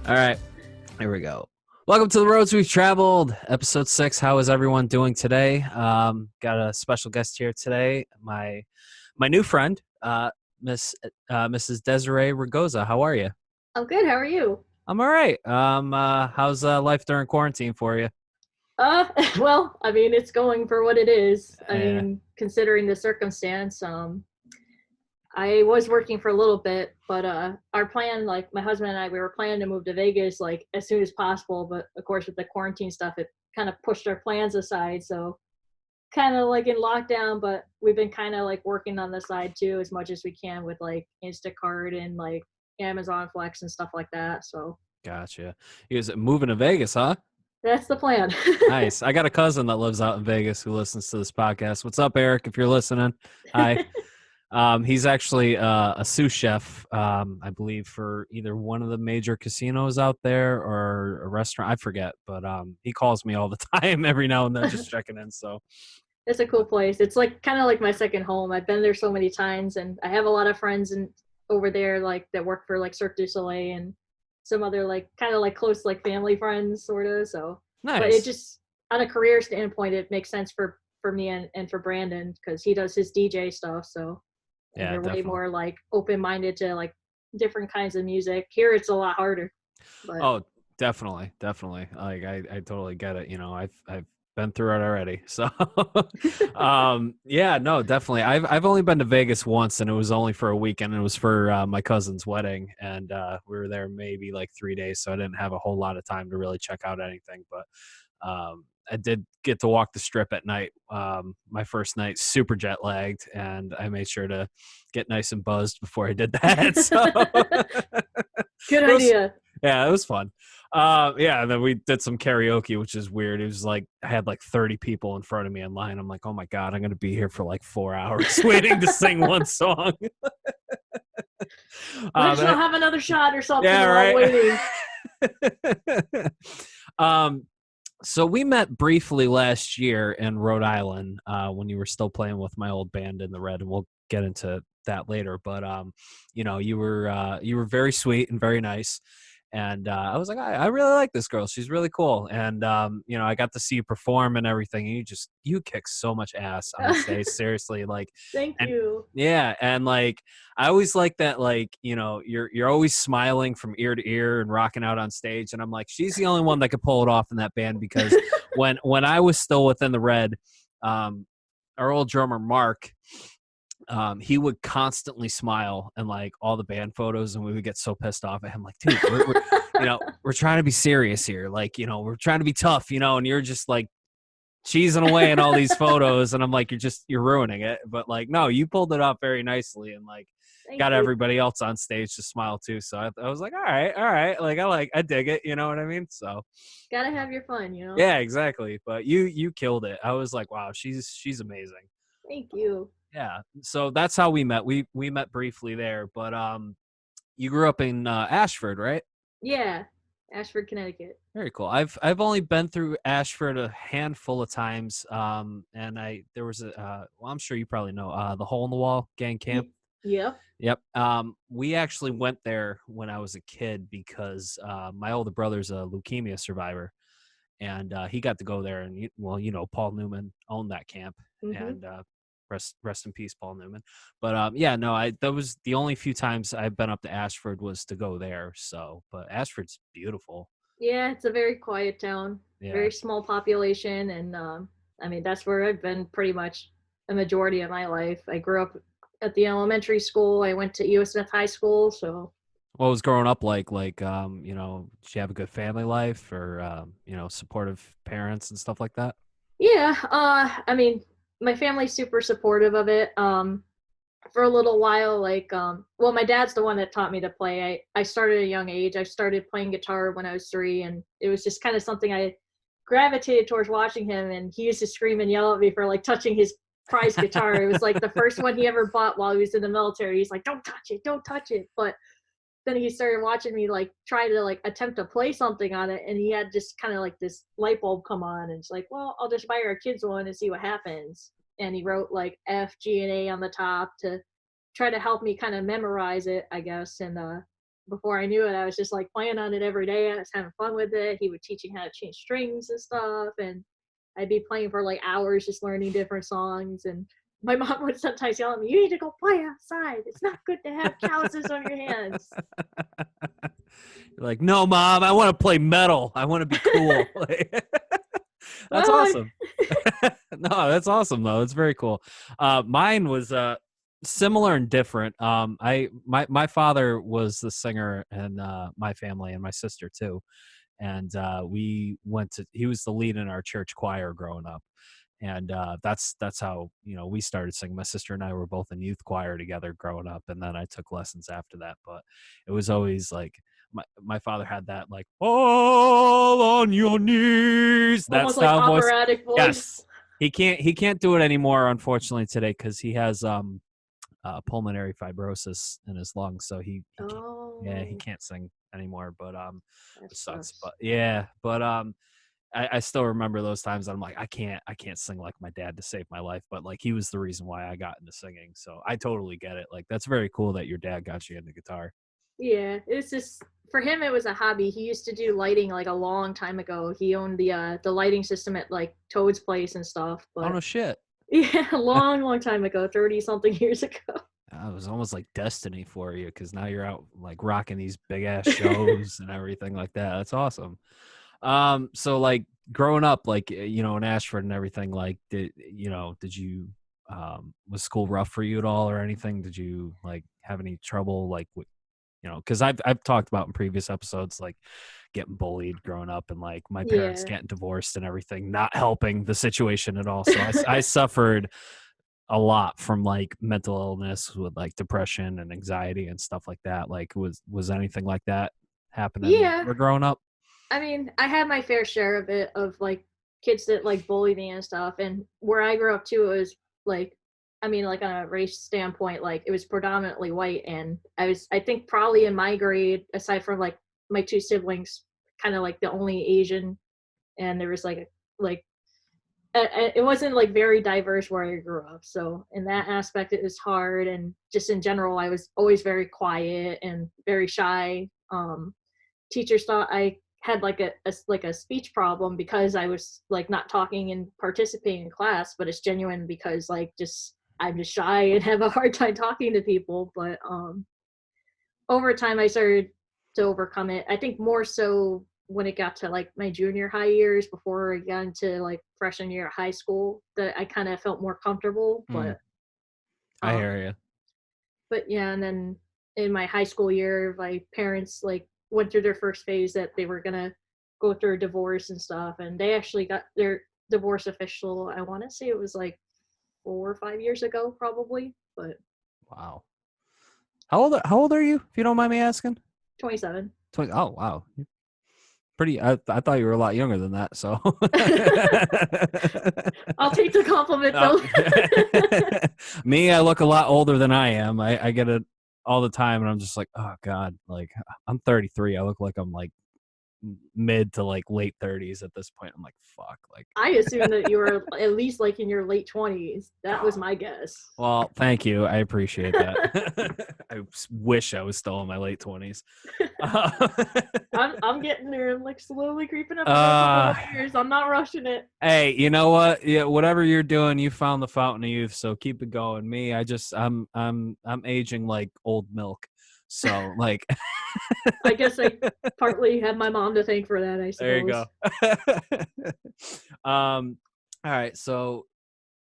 All right, here we go. Welcome to the Roads We've Traveled, episode 6. How is everyone doing today? Got a special guest here today, my new friend, Mrs. Desiree Ragoza. How are you? I'm good. How are you? I'm all right. How's life during quarantine for you? Well, I mean, it's going for what it is. I Yeah. mean, considering the circumstance, I was working for a little bit, but our plan, like my husband and I, we were planning to move to Vegas like as soon as possible. But of course, with the quarantine stuff, it kind of pushed our plans aside. So kind of like in lockdown, but we've been kind of like working on the side too, as much as we can with like Instacart and like Amazon Flex and stuff like that. So Gotcha. You guys moving to Vegas, huh? that's the plan. Nice. I got a cousin that lives out in Vegas who listens to this podcast. What's up, Eric? If you're listening, hi. He's actually a sous chef, I believe, for either one of the major casinos out there or a restaurant. I forget, but he calls me all the time, every now and then, just checking in. So It's a cool place. It's like kind of like my second home. I've been there so many times, and I have a lot of friends over there like that work for like Cirque du Soleil and some other like kind of like close like family friends sort of. So, nice. But it just on a career standpoint, it makes sense for me and for Brandon because he does his DJ stuff. So yeah, they're definitely way more like open-minded to like different kinds of music. Here, it's a lot harder. But. Oh, definitely. Like I totally get it. You know, I've been through it already. So, yeah, no, definitely. I've only been to Vegas once, and it was only for a weekend. And it was for my cousin's wedding, and we were there maybe like 3 days, so I didn't have a whole lot of time to really check out anything. But I did get to walk the strip at night. My first night, super jet lagged, and I made sure to get nice and buzzed before I did that. So, Good idea. Yeah, it was fun. Yeah, and then we did some karaoke, which is weird. It was like I had like 30 people in front of me in line. I'm like, oh my God, I'm going to be here for like 4 hours waiting to sing one song. Let's not have another shot or something Yeah, while right. So we met briefly last year in Rhode Island when you were still playing with my old band in the Red, and we'll get into that later. But you know, you were very sweet and very nice. And I was like, I really like this girl. She's really cool. And, you know, I got to see you perform and everything. And you kick so much ass on stage. Seriously. Like, Thank you. Yeah. And like, I always like that, like, you know, you're always smiling from ear to ear and rocking out on stage. And I'm like, she's the only one that could pull it off in that band because when I was still within the Red, our old drummer, Mark, he would constantly smile in like all the band photos, and we would get so pissed off at him. Like, dude, we're you know, we're trying to be serious here. Like, you know, we're trying to be tough, you know, and you're just like cheesing away in all these photos. And I'm like, you're ruining it. But like, no, you pulled it off very nicely and like got everybody else on stage to smile too. So I was like, all right. Like, I dig it. You know what I mean? So gotta have your fun, you know? Yeah, exactly. But you killed it. I was like, wow, she's amazing. Thank you. Yeah, so that's how we met. We met briefly there, but you grew up in Ashford, right? Yeah, Ashford, Connecticut. Very cool. I've only been through Ashford a handful of times, and there was well, I'm sure you probably know the Hole in the Wall gang camp. Yep. We actually went there when I was a kid because my older brother's a leukemia survivor, and he got to go there. And well, you know, Paul Newman owned that camp, and rest in peace, Paul Newman. But yeah, no, that was the only few times I've been up to Ashford was to go there. So, but Ashford's beautiful. Yeah, it's a very quiet town, very small population, and I mean that's where I've been pretty much a majority of my life. I grew up at the elementary school. I went to E.O. Smith High School. So, what was growing up like? Like, you know, did you have a good family life, or you know, supportive parents and stuff like that? Yeah, I mean, my family's super supportive of it. for a little while, like, well, my dad's the one that taught me to play. I started at a young age. I started playing guitar when I was 3, and it was just kind of something I gravitated towards watching him. And he used to scream and yell at me for like touching his prized guitar. It was like the first one he ever bought while he was in the military. He's like, "Don't touch it, don't touch it." But then he started watching me like try to like attempt to play something on it, and he had just kind of like this light bulb come on, and it's like, well, I'll just buy our kids one and see what happens. And he wrote like F, G, and A on the top to try to help me kind of memorize it, I guess. And before I knew it, I was just like playing on it every day. I was having fun with it. He would teach me how to change strings and stuff, and I'd be playing for like hours just learning different songs. And my mom would sometimes yell at me, "You need to go play outside. It's not good to have calluses on your hands." You're like, no, Mom, I want to play metal. I want to be cool. That's Well, awesome. No, that's awesome though. It's very cool. Mine was similar and different. My father was the singer in my family, and my sister too. And he was the lead in our church choir growing up. And that's how we started singing. My sister and I were both in youth choir together growing up, and then I took lessons after that. But it was always like my father had that like all on your knees, that almost like style voice. operatic voice. Yes, he can't do it anymore, unfortunately, today, because he has pulmonary fibrosis in his lungs, so he Oh, can't sing anymore. But that it sucks. sucks. But yeah, but I still remember those times. I'm like, I can't sing like my dad to save my life, but like he was the reason why I got into singing. So I totally get it. Like that's very cool that your dad got you into guitar. Yeah, it's just for him it was a hobby. He used to do lighting like a long time ago. He owned the lighting system at like Toad's place and stuff, Oh but no shit. yeah, a long time ago, 30 something years ago. It was almost like destiny for you, because now you're out like rocking these big ass shows and everything like that. That's awesome. So like growing up, like in Ashford and everything, like did you was school rough for you at all or anything? Did you like have any trouble like with because I've talked about in previous episodes like getting bullied growing up, and like my parents Yeah. getting divorced and everything not helping the situation at all. So I suffered a lot from like mental illness with like depression and anxiety and stuff like that. Like was anything like that happening when you Yeah. were growing up? I mean, I had my fair share of it, of like kids that like bully me and stuff. And where I grew up too, it was like, I mean, like on a race standpoint, like it was predominantly white. And I think probably in my grade, aside from like my two siblings, kind of like the only Asian. And there was like, it wasn't like very diverse where I grew up. So in that aspect, it was hard. And just in general, I was always very quiet and very shy. Teachers thought I had like a speech problem because I was like not talking and participating in class, but it's genuine because like just I'm just shy and have a hard time talking to people. But over time I started to overcome it. I think more so when it got to like my junior high years before I got into like freshman year of high school that I kind of felt more comfortable. Mm, I Um hear you. but yeah, and then in my high school year, my parents like went through their first phase that they were gonna go through a divorce and stuff, and they actually got their divorce official. I want to say it was like 4 or 5 years ago, probably, but Wow. How old are you, if you don't mind me asking? 27. 20, oh wow. Pretty I thought you were a lot younger than that, so I'll take the compliment Oh. though. Me, I look a lot older than I am. I get it all the time, and I'm just like, oh god, like I'm 33. I look like I'm like mid to like late 30s at this point. I'm like, fuck, like. I assume that you were at least like in your late 20s. That was my guess. Well, thank you. I appreciate that. I wish I was still in my late 20s. I'm getting there. I'm like slowly creeping up on a couple Uh, more years. I'm not rushing it. Hey, you know what? Yeah, whatever you're doing, you found the fountain of youth, so keep it going. Me, I'm aging like old milk. So like I guess I partly have my mom to thank for that, I there you suppose. go. All right, so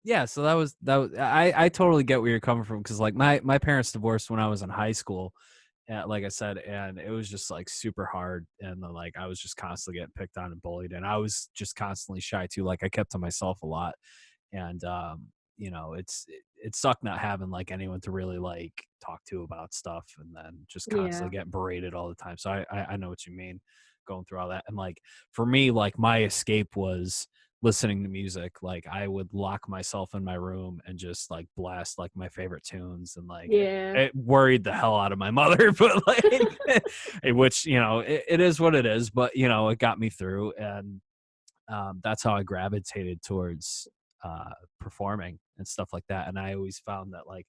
yeah, so that was I totally get where you're coming from, because like my parents divorced when I was in high school, like I said, and it was just like super hard, and then like I was just constantly getting picked on and bullied, and I was just constantly shy too. Like I kept to myself a lot, and you know, it sucked not having like anyone to really like talk to about stuff, and then just Yeah. constantly getting berated all the time. So I know what you mean, going through all that. And like for me, like my escape was listening to music. Like I would lock myself in my room and just like blast like my favorite tunes, and like Yeah. it worried the hell out of my mother, but like which, you know, it is what it is, but you know, it got me through. And that's how I gravitated towards performing and stuff like that. And I always found that like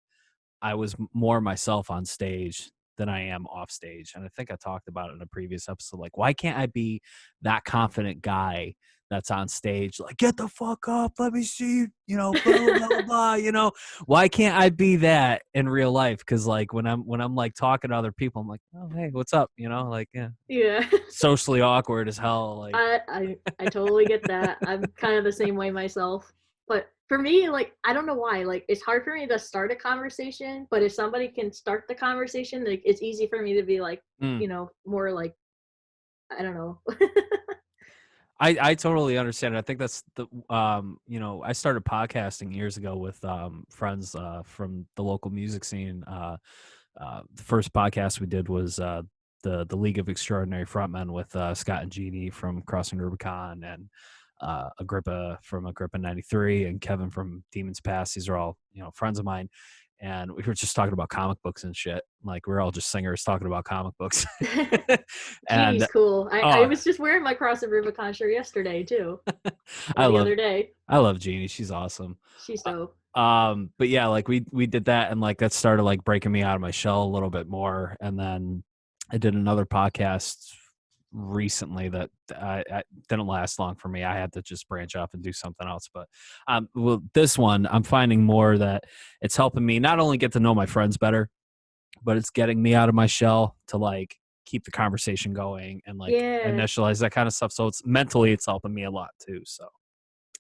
I was more myself on stage than I am off stage. And I think I talked about it in a previous episode. Like, why can't I be that confident guy that's on stage? Like, get the fuck up. Let me see you, you know, blah, blah, blah, blah, blah, you know, why can't I be that in real life? Cause like when I'm like talking to other people, I'm like, oh, hey, what's up? You know, like, yeah, Yeah. socially awkward as hell. Like, I totally get that. I'm kind of the same way myself. But for me, like, I don't know why. Like, it's hard for me to start a conversation, but if somebody can start the conversation, like, it's easy for me to be like, mm. more like, I don't know. I totally understand it. I think that's the you know, I started podcasting years ago with friends from the local music scene. The first podcast we did was the League of Extraordinary Frontmen with Scott and Jeannie from Crossing Rubicon, and Agrippa from Agrippa 93, and Kevin from Demons Pass. These are all, you know, friends of mine. And we were just talking about comic books and shit. Like we're all just singers talking about comic books. Jeannie's And cool. I oh, was just wearing my Cross of Rubicon shirt yesterday too, or I the love other day. I love Jeannie. She's awesome. She's dope. But yeah, like we did that, and like that started like breaking me out of my shell a little bit more. And then I did another podcast recently that I didn't last long for me. I had to just branch off and do something else. But well, this one I'm finding more that it's helping me not only get to know my friends better, but it's getting me out of my shell to like keep the conversation going and like Yeah. initialize that kind of stuff. So it's mentally it's helping me a lot too. So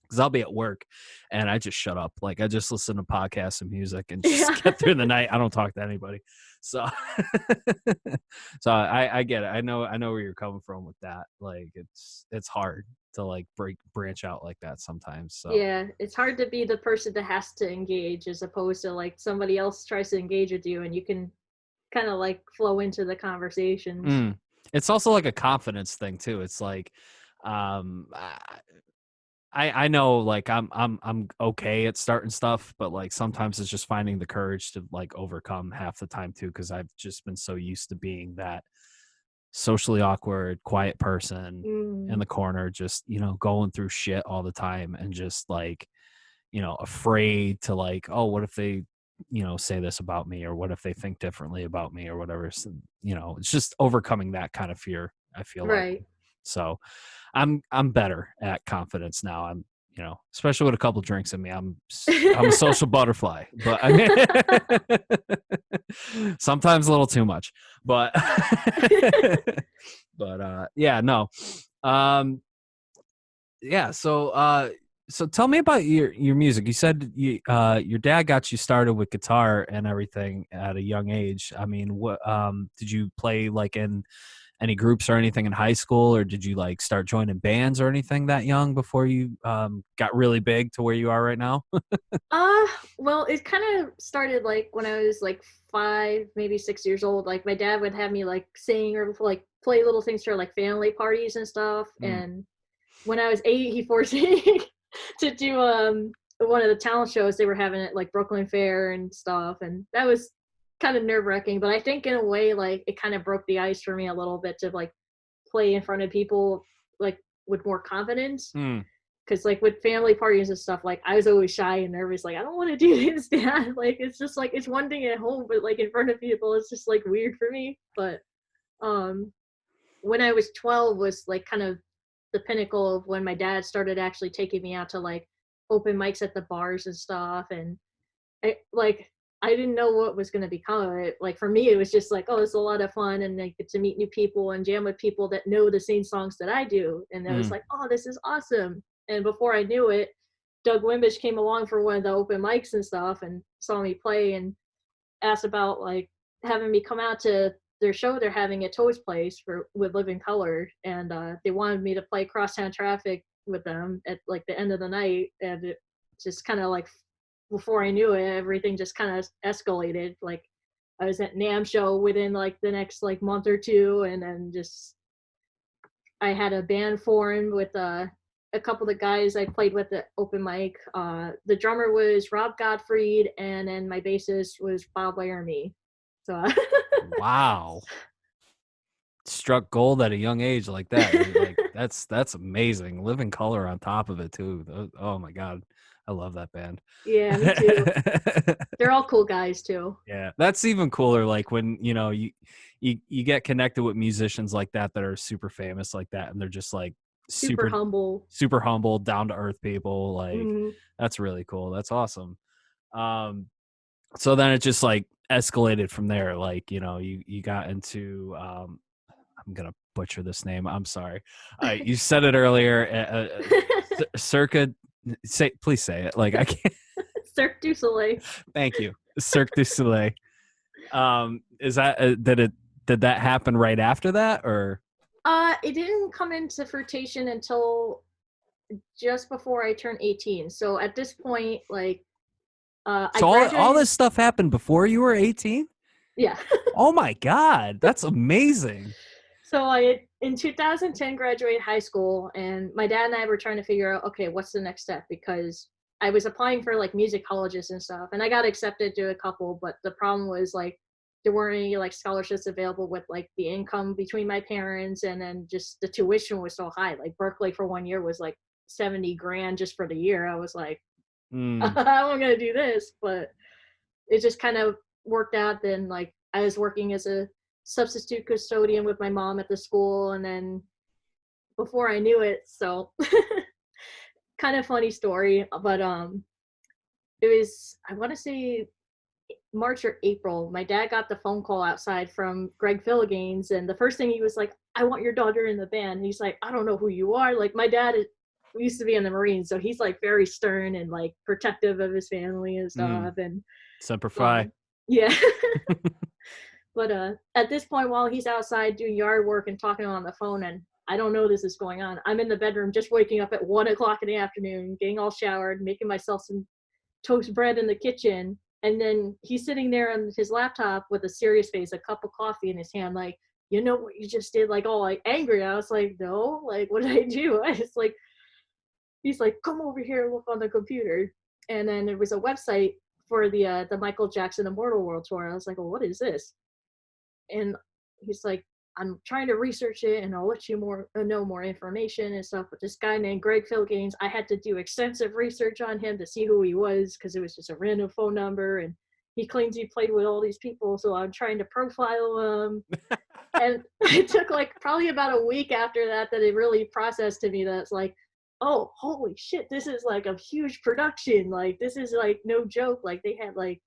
because I'll be at work and I just shut up. Like I just listen to podcasts and music and just Yeah. get through the night. I don't talk to anybody. So, so I get it. I know where you're coming from with that. Like it's hard to like branch out like that sometimes. So Yeah, it's hard to be the person that has to engage as opposed to like somebody else tries to engage with you and you can kind of like flow into the conversations. it's also like a confidence thing too. It's like, um, I know like I'm okay at starting stuff, but like sometimes it's just finding the courage to like overcome half the time too, because I've just been so used to being that socially awkward, quiet person in Mm, the corner, just, you know, going through shit all the time and just like, you know, afraid to like, oh, what if they, you know, say this about me, or what if they think differently about me, or whatever. So, you know, it's just overcoming that kind of fear, I feel like. right. So I'm better at confidence now. I'm, you know, especially with a couple drinks in me, I'm a social butterfly, but I mean sometimes a little too much, but but yeah, no. Um yeah, so tell me about your music. You said your dad got you started with guitar and everything at a young age. I mean, what did you play like in any groups or anything in high school, or did you like start joining bands or anything that young before you got really big to where you are right now? Uh, well, it kind of started like when I was like 5, maybe 6 years old. Like my dad would have me like sing or like play little things for like family parties and stuff. Mm, And when I was 8, he forced me to do one of the talent shows they were having at like Brooklyn Fair and stuff, and that was kind of nerve-wracking, but I think in a way like it kind of broke the ice for me a little bit to like play in front of people like with more confidence, mm, because like with family parties and stuff, like I was always shy and nervous, like I don't want to do this, dad. Like it's just like it's one thing at home, but like in front of people it's just like weird for me. But um when I was 12 was like kind of the pinnacle of when my dad started actually taking me out to like open mics at the bars and stuff. And I didn't know what was going to become of it. Like for me, it was just like, oh, it's a lot of fun, and I get to meet new people and jam with people that know the same songs that I do. And I was mm, like, oh, this is awesome. And before I knew it, Doug Wimbish came along for one of the open mics and stuff and saw me play and asked about like having me come out to their show they're having at Toe's Place for with Living Color, and they wanted me to play Crosstown Traffic with them at like the end of the night, and it just kind of like before I knew it, everything just kind of escalated. Like I was at NAMM show within like the next like month or two, and then just I had a band formed with a couple of the guys I played with at open mic. The drummer was Rob Gottfried, and then my bassist was Bob Laramie. So Wow. Struck gold at a young age like that. Like that's amazing. Living Color on top of it too. Oh my god. I love that band. yeah, me too. They're all cool guys too. Yeah. That's even cooler like when, you get connected with musicians like that are super famous like that, and they're just like Super humble. super humble, down to earth people. Like Mhm. that's really cool. That's awesome. So then it just like escalated from there. Like, you got into I'm gonna butcher this name. I'm sorry. You said it earlier. Circa. Please say it. Like I can't. Cirque du Soleil. Thank you. Cirque du Soleil. Is that did that happen right after that, or? It didn't come into fruition until just before I turned 18. So at this point, like, I So all graduated. this stuff happened before you were 18? Yeah. Oh my god, that's amazing. So I, in 2010, graduated high school, and my dad and I were trying to figure out, okay, what's the next step? Because I was applying for like music colleges and stuff, and I got accepted to a couple, but the problem was like there weren't any like scholarships available with like the income between my parents, and then just the tuition was so high. Like Berkeley for 1 year was like 70 grand just for the year. I was like, Mm. I'm gonna do this, but it just kind of worked out. Then like I was working as a substitute custodian with my mom at the school, and then before I knew it, so kind of funny story, but it was, I want to say March or April. My dad got the phone call outside from Greg Philliganes, and the first thing he was like, I want your daughter in the band. And he's like, I don't know who you are. Like my dad used to be in the Marines, so he's like very stern and like protective of his family and stuff. And Semper Fi. yeah. But at this point, while he's outside doing yard work and talking on the phone, and I don't know this is going on, I'm in the bedroom just waking up at 1 o'clock in the afternoon, getting all showered, making myself some toast bread in the kitchen. And then he's sitting there on his laptop with a serious face, a cup of coffee in his hand, like, you know what you just did, like all like angry. I was like, no, like what did I do? I was like, he's like, come over here and look on the computer. And then there was a website for the Michael Jackson Immortal World Tour. I was like, well, what is this? And he's like, I'm trying to research it and I'll let you know more information and stuff. But this guy named Greg Philgaines, I had to do extensive research on him to see who he was, because it was just a random phone number, and he claims he played with all these people, so I'm trying to profile him. And it took like probably about a week after that it really processed to me that it's like, oh, holy shit, this is like a huge production. Like this is like no joke. Like they had like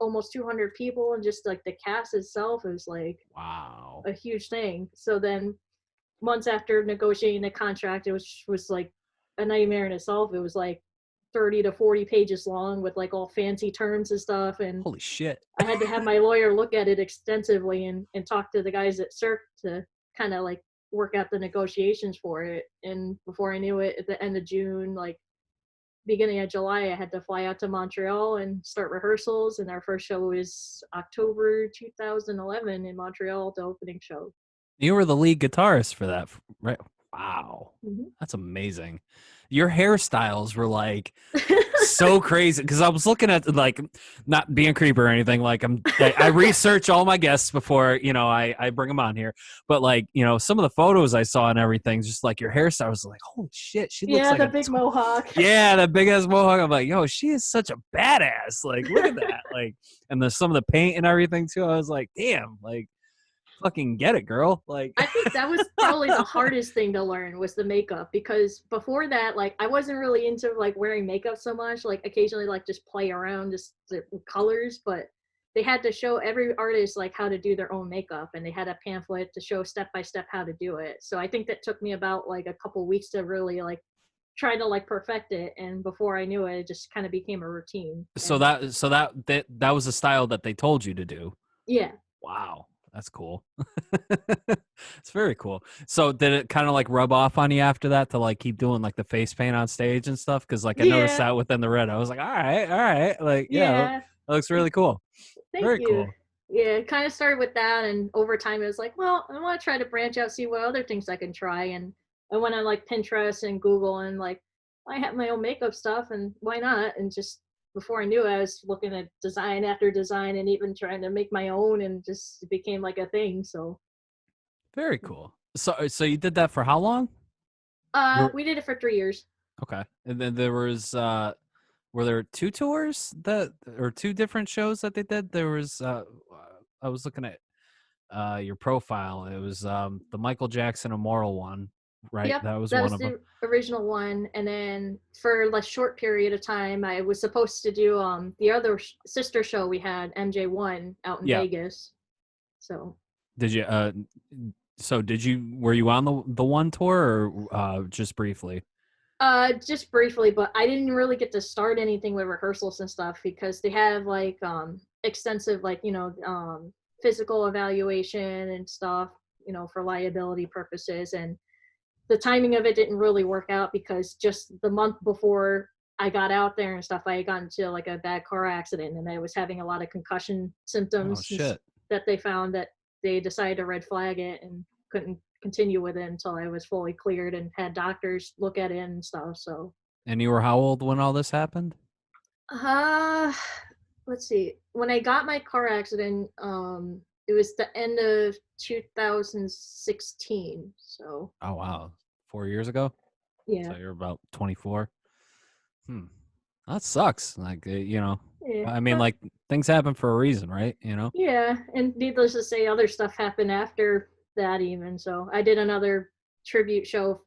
almost 200 people, and just like the cast itself is like Wow. a huge thing. So then months after negotiating the contract, it was like a nightmare in itself. It was like 30 to 40 pages long with like all fancy terms and stuff, and Holy shit. I had to have my lawyer look at it extensively and talk to the guys at Cirque to kind of like work out the negotiations for it. And before I knew it, at the end of June, like beginning of July, I had to fly out to Montreal and start rehearsals. And our first show was October 2011 in Montreal, the opening show. You were the lead guitarist for that, right? Wow. Mm-hmm. That's amazing. Your hairstyles were like so crazy, because I was looking at, like, not being creepy or anything, like I research all my guests before I bring them on here, but like some of the photos I saw and everything, just like your hairstyle was like, holy shit, she looks like the big mohawk. Yeah, that big ass mohawk. I'm like, yo, she is such a badass. Like, look at that. Like, and some of the paint and everything too. I was like, damn, like, fucking get it, girl. Like, I think that was probably the hardest thing to learn, was the makeup, because before that, like, I wasn't really into like wearing makeup so much. Like occasionally like just play around just the colors, but they had to show every artist like how to do their own makeup, and they had a pamphlet to show step by step how to do it. So I think that took me about like a couple weeks to really like try to like perfect it, and before I knew it, it just kind of became a routine. so that was the style that they told you to do. Yeah. Wow, that's cool. It's very cool. So did it kind of like rub off on you after that to like keep doing like the face paint on stage and stuff? Because like I noticed Yeah, that within the red, I was like, all right, like yeah, yeah. that looks really cool. Thank Very you. cool. Yeah, it kind of started with that, and over time it was like, well, I want to try to branch out, see what other things I can try. And I went on like Pinterest and Google, and like I have my own makeup stuff, and why not? And just before I knew it, I was looking at design after design, and even trying to make my own, and just it became like a thing. So, Very cool. So you did that for how long? You were, we did it for 3 years. okay, and then there was were there two tours that or two different shows that they did? There was I was looking at your profile. It was the Michael Jackson Immoral one, right? Yep, That was that one was of them. the original one, and then for a short period of time, I was supposed to do the other sister show we had, MJ1, out in Yeah. Vegas. So, Did you so did you were you on the one tour or just briefly? just briefly, but I didn't really get to start anything with rehearsals and stuff because they have like extensive like physical evaluation and stuff, for liability purposes, and the timing of it didn't really work out because just the month before I got out there and stuff, I got into like a bad car accident and I was having a lot of concussion Oh symptoms shit. that they found that they decided to red flag it and couldn't continue with it until I was fully cleared and had doctors look at it and stuff. So, And you were how old when all this happened? uh, let's see. When I got my car accident, it was the end of 2016. So, Oh wow. 4 years ago? yeah. So you're about 24. Hmm. That sucks. Like Yeah. I mean But like things happen for a reason, right? You know? yeah, and needless to say, other stuff happened after that even. So I did another tribute show,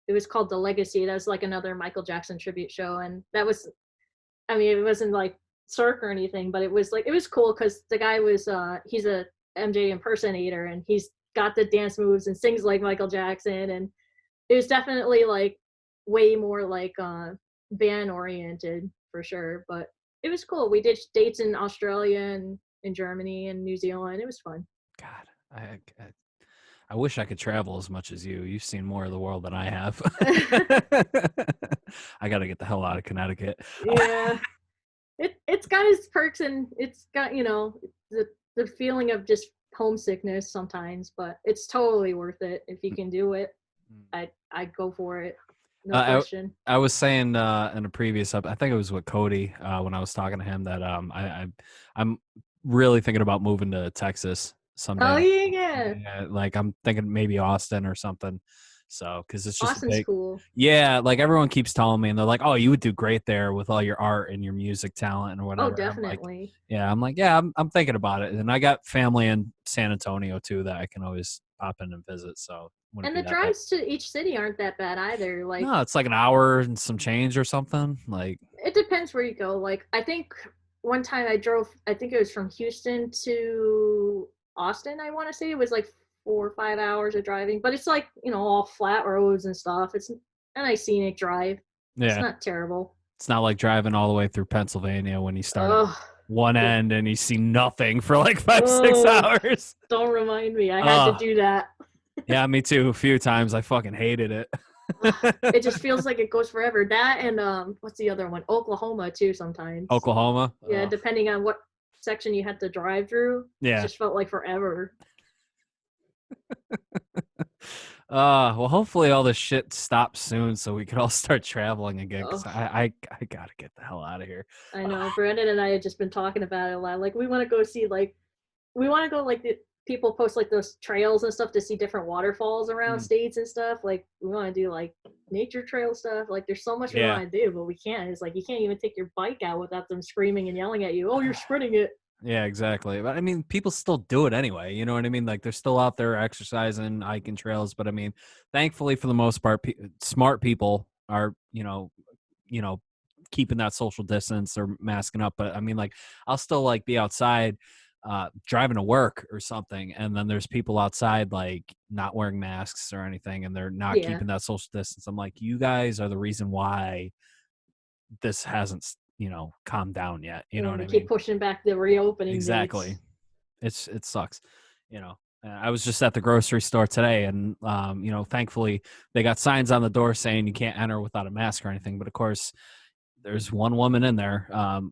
it was called The Legacy. That was like another Michael Jackson tribute show, and that was, I mean, it wasn't like Cirque or anything, but it was like it was cool because the guy was he's a MJ impersonator, and he's got the dance moves and sings like Michael Jackson, and it was definitely like way more like band oriented for sure, but it was cool. We did dates in Australia and in Germany and New Zealand. It was fun. God, I wish I could travel as much as you. You've seen more of the world than I have. I got to get the hell out of Connecticut. Yeah, it's got its perks, and it's got the feeling of just homesickness sometimes, but it's totally worth it if you can do it. I'd go for it, no Uh, question. I was saying in a previous I think it was with Cody when I was talking to him that I'm really thinking about moving to Texas Oh someday. yeah, yeah. Yeah, like I'm thinking maybe Austin or something. So, because it's just a Austin's big, cool. yeah. Like everyone keeps telling me, and they're like, "Oh, you would do great there with all your art and your music talent and Oh, whatever." And I'm like, definitely. "Yeah, I'm thinking about it." And I got family in San Antonio too that I can always pop in and visit. So, wouldn't And be the that bad. drives to each city aren't that bad either. Like, No, it's like an hour and some change or something. Like, it depends where you go. Like, I think one time I drove, I think it was from Houston to Austin, I want to say. It was like 4 or 5 hours of driving, but it's like, all flat roads and stuff. It's a nice scenic drive. It's yeah, not terrible. it's not like driving all the way through Pennsylvania when you start at Oh, one the, end and you see nothing for like 5, 6 oh, hours. don't remind me. I had to Oh, do that. yeah, me too. A few times. I fucking hated it. It just feels like it goes forever. That and what's the other one? Oklahoma too sometimes. Oklahoma. Yeah, Oh, depending on what section you had to drive through, it yeah. just felt like forever. Well, hopefully all this shit stops soon so we can all start traveling again. Oh, Because I gotta get the hell out of here. I know. Brandon and I had just been talking about it a lot. Like, we want to go see, like, we want to go, like, the people post, like, those trails and stuff to see different waterfalls around Mm, states and stuff. Like, we want to do, like, nature trail stuff. Like, there's so much we yeah. want to do, but we can't. It's like, you can't even take your bike out without them screaming and yelling at you. Oh, you're sprinting it. Yeah, exactly. But I mean, people still do it anyway. You know what I mean? Like they're still out there exercising, hiking trails. But I mean, thankfully for the most part, smart people are keeping that social distance or masking up. But I mean, like I'll still like be outside, driving to work or something, and then there's people outside like not wearing masks or anything, and they're not Yeah. keeping that social distance. I'm like, you guys are the reason why this hasn't calmed down yet. You know Yeah, what they I keep mean? pushing back the reopening dates. Exactly. It sucks, you know. I was just at the grocery store today, and thankfully they got signs on the door saying you can't enter without a mask or anything. But of course, there's one woman in there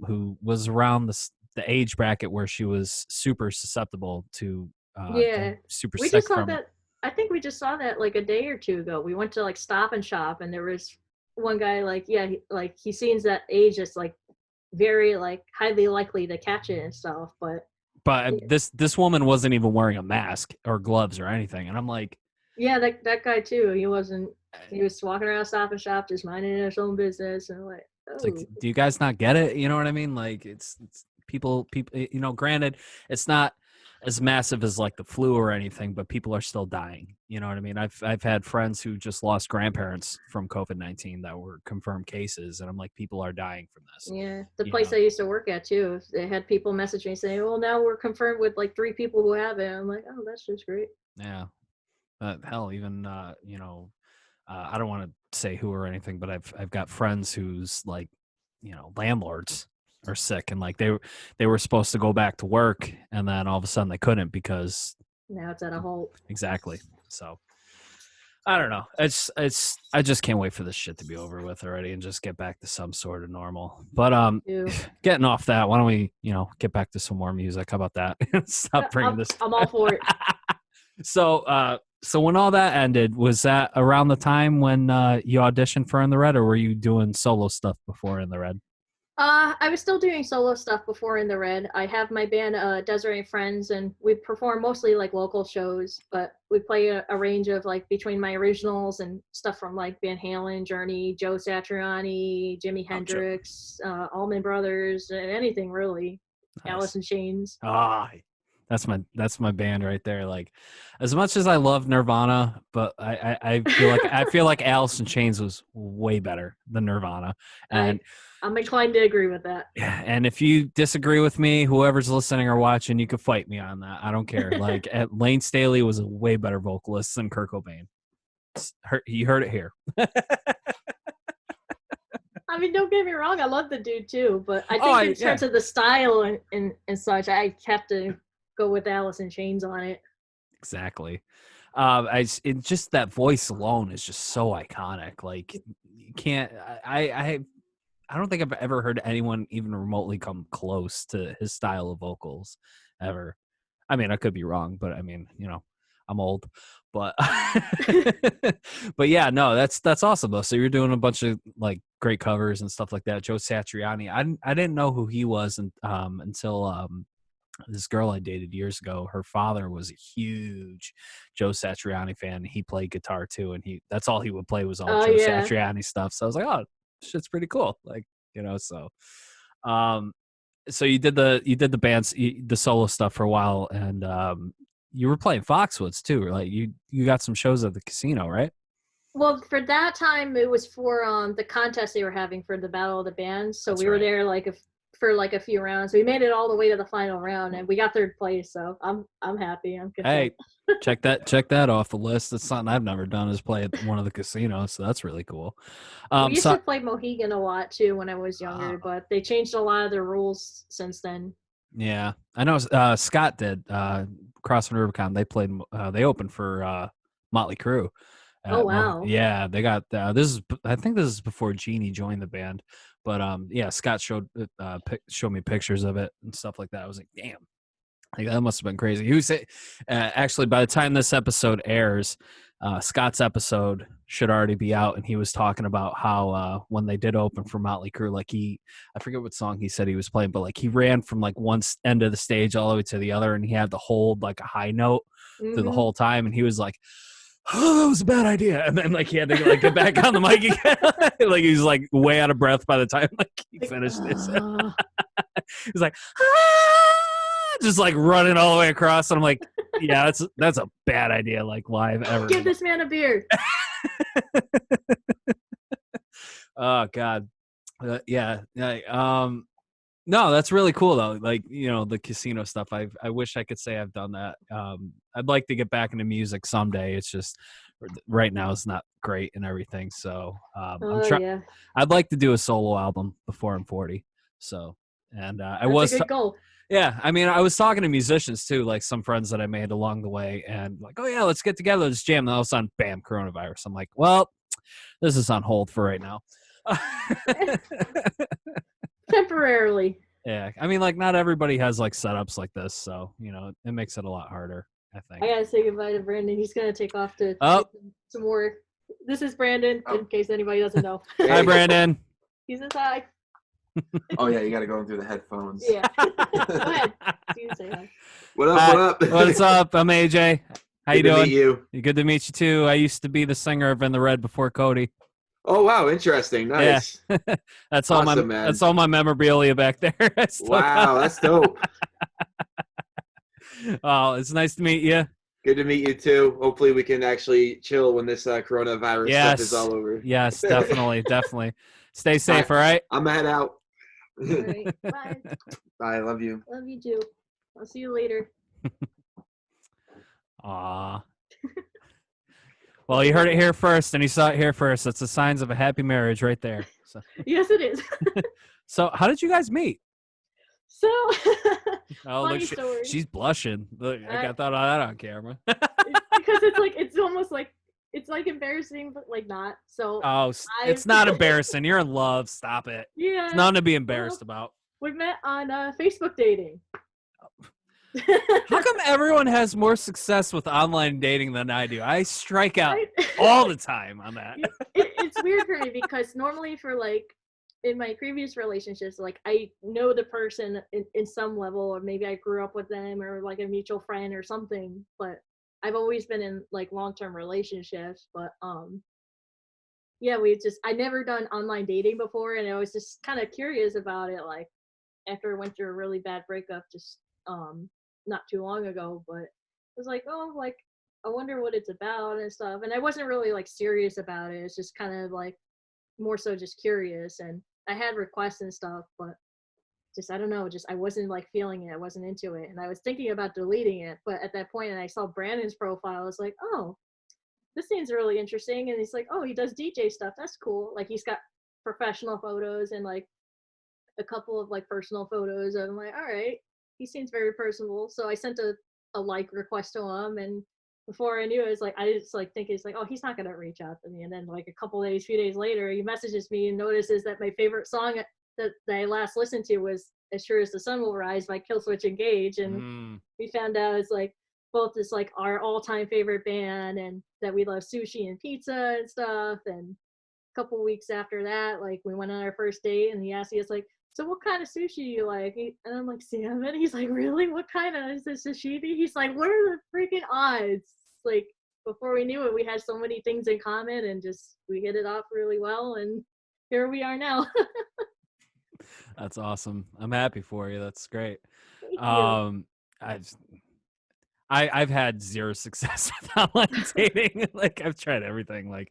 who was around the age bracket where she was super susceptible to Yeah, getting super we sick just saw from it. that. I think we just saw that like a day or two ago. We went to like Stop and Shop, and there was one guy like, yeah, he seems that age is like very like highly likely to catch it and stuff. But But yeah, this woman wasn't even wearing a mask or gloves or anything, and I'm like, yeah, that guy too. He wasn't. He was walking around Stop and Shop, just minding his own business, and like, it's like, oh, do you guys not get it? You know what I mean? Like it's people. Granted, it's not as massive as like the flu or anything, but people are still dying. You know what I mean? I've had friends who just lost grandparents from COVID-19 that were confirmed cases, and I'm like, people are dying from this. yeah. The You place know? I used to work at too. They had people message me saying, "Well, now we're confirmed with like 3 people who have it." I'm like, "Oh, that's just great." Yeah. Hell, even I don't want to say who or anything, but I've got friends who's like, landlords are sick, and like they were supposed to go back to work, and then all of a sudden they couldn't because Now it's at a halt. exactly. So I don't know. I just can't wait for this shit to be over with already and just get back to some sort of normal. But Too. getting off that, why don't we get back to some more music? How about that? Stop bringing this. I'm all for it. So when all that ended, was that around the time when you auditioned for In the Red, or were you doing solo stuff before In the Red? I was still doing solo stuff before In the Red. I have my band, Desiree and Friends, and we perform mostly like local shows, but we play a range of like between my originals and stuff from like Van Halen, Journey, Joe Satriani, Jimi Oh, Joe. Hendrix, Allman Brothers, anything really. Nice. Alice in Chains. Ah, that's my band right there. Like, as much as I love Nirvana, but I feel like Alice in Chains was way better than Nirvana. I And I'm inclined to agree with that. yeah, and if you disagree with me, whoever's listening or watching, you can fight me on that. I don't care. Like, Lane Staley was a way better vocalist than Kurt Cobain. You heard it here. I mean, don't get me wrong, I love the dude too, but I Oh, think in yeah, terms of the style and such, I have to go with Alice in Chains on it. exactly. Just that voice alone is just so iconic. Like, you can't. I don't think I've ever heard anyone even remotely come close to his style of vocals ever. I mean, I could be wrong, but I mean, I'm old, but but yeah, no, that's awesome though. So you're doing a bunch of like great covers and stuff like that. Joe Satriani, I didn't know who he was until this girl I dated years ago. Her father was a huge Joe Satriani fan. He played guitar too, and that's all he would play was all Oh Joe yeah. Satriani stuff. So I was like, oh, shit's pretty cool. Like, so um so you did the bands, the solo stuff for a while, and you were playing Foxwoods too. Like you got some shows at the casino, right? Well, for that time, it was for the contest they were having for the Battle of the Bands. So That's we were right. there like for like a few rounds. We made it all the way to the final round, and we got third place. So I'm happy. I'm content. Hey, check that off the list. That's something I've never done is play at one of the casinos, so that's really cool. We used So to play Mohegan a lot too when I was younger, but they changed a lot of the rules since then. yeah, I know Scott did Crossing Rubicon. They opened for Motley Crue. Oh wow. Yeah, they got I think this is before Jeannie joined the band, but yeah, Scott showed me pictures of it and stuff like that. I was like, damn, like, that must have been crazy. He was actually, by the time this episode airs, Scott's episode should already be out, and he was talking about how when they did open for Motley Crue, like I forget what song he said he was playing, but like he ran from like one end of the stage all the way to the other, and he had to hold like a high note through the Mm-hmm. whole time, and he was like, "Oh, that was a bad idea," and then like he had to like get back on the mic again, like he was like way out of breath by the time like he Like, finished this. He's like, just like running all the way across. And I'm like, yeah, that's a bad idea. Like live ever. give this man a beer. Oh God. Yeah. No, that's really cool though. Like, the casino stuff. I wish I could say I've done that. I'd like to get back into music someday. It's just right now it's not great and everything. So I'm Oh trying. yeah, I'd like to do a solo album before I'm 40. So, and I that's a was good goal. Yeah, I mean, I was talking to musicians too, like some friends that I made along the way, and like, oh yeah, let's get together, let's jam. And all of a sudden, bam, coronavirus. I'm like, well, this is on hold for right now. Temporarily. Yeah, I mean, like not everybody has like setups like this, so it makes it a lot harder, I I think. gotta say goodbye to Brandon. He's gonna take off to Oh, some work. This is Brandon, in case anybody doesn't know. hi, Hey. Brandon. He says hi. Oh yeah, you got to go in through the headphones. Yeah. Go ahead. You can say hi. What up? Hi. What up? What's up? I'm AJ. How you Good to doing? meet you. Good to meet you too. I used to be the singer of In the Red before Cody. Oh wow, interesting. Nice. Yeah. That's all Awesome, man. That's all my memorabilia back there. Wow, that's dope. Oh, it's nice to meet you. Good to meet you too. Hopefully we can actually chill when this coronavirus stuff is all over. Yes, definitely, definitely. Stay safe, all right? I'm gonna head out. All right. Bye. Bye. Love you. Love you too. I'll see you later. Aw. Well, you heard it here first, and you saw it here first. That's the signs of a happy marriage right there. So, Yes, it is. so how did you guys meet? So, Oh, funny look, story. she's blushing. Look, I got that on camera. Because it's almost like it's like embarrassing, but like not. So Oh, it's not embarrassing. You're in love. Stop it. yeah, It's nothing to be embarrassed about. we met on Facebook dating. How come everyone has more success with online dating than I do? I strike out all the time on that. It's weird for me because normally for like in my previous relationships, like I know the person in some level, or maybe I grew up with them or like a mutual friend or something, but I've always been in like long-term relationships. But yeah, I never done online dating before, and I was just kind of curious about it, like after I went through a really bad breakup just not too long ago. But I was like, oh, like I wonder what it's about and stuff, and I wasn't really like serious about it. It's just kind of like more so just curious, and I had requests and stuff, but just I don't know, just I wasn't like feeling it. I wasn't into it, and I was thinking about deleting it. But at that point, and I saw Brandon's profile, I was like, oh, this seems really interesting. And he's like, oh, he does DJ stuff. That's cool. Like he's got professional photos and like a couple of like personal photos. I'm like, all right, he seems very personable. So I sent a like request to him, and before I knew it, was like I just like thinking it's like, oh, he's not gonna reach out to me. And then like a few days later, he messages me and notices that my favorite song that I last listened to was "As Sure as the Sun Will Rise" by Killswitch Engage, and we found out it's like both this like our all-time favorite band, and that we love sushi and pizza and stuff. And a couple weeks after that, like we went on our first date, and he asked me, it's like, so what kind of sushi do you like? And I'm like, salmon. He's like, really? What kind of, is this sashimi? He's like, what are the freaking odds? Like, before we knew it, we had so many things in common, and just we hit it off really well, and here we are now. That's awesome. I'm happy for you. That's great. Thank you. I've had zero success with online dating. Like I've tried everything, like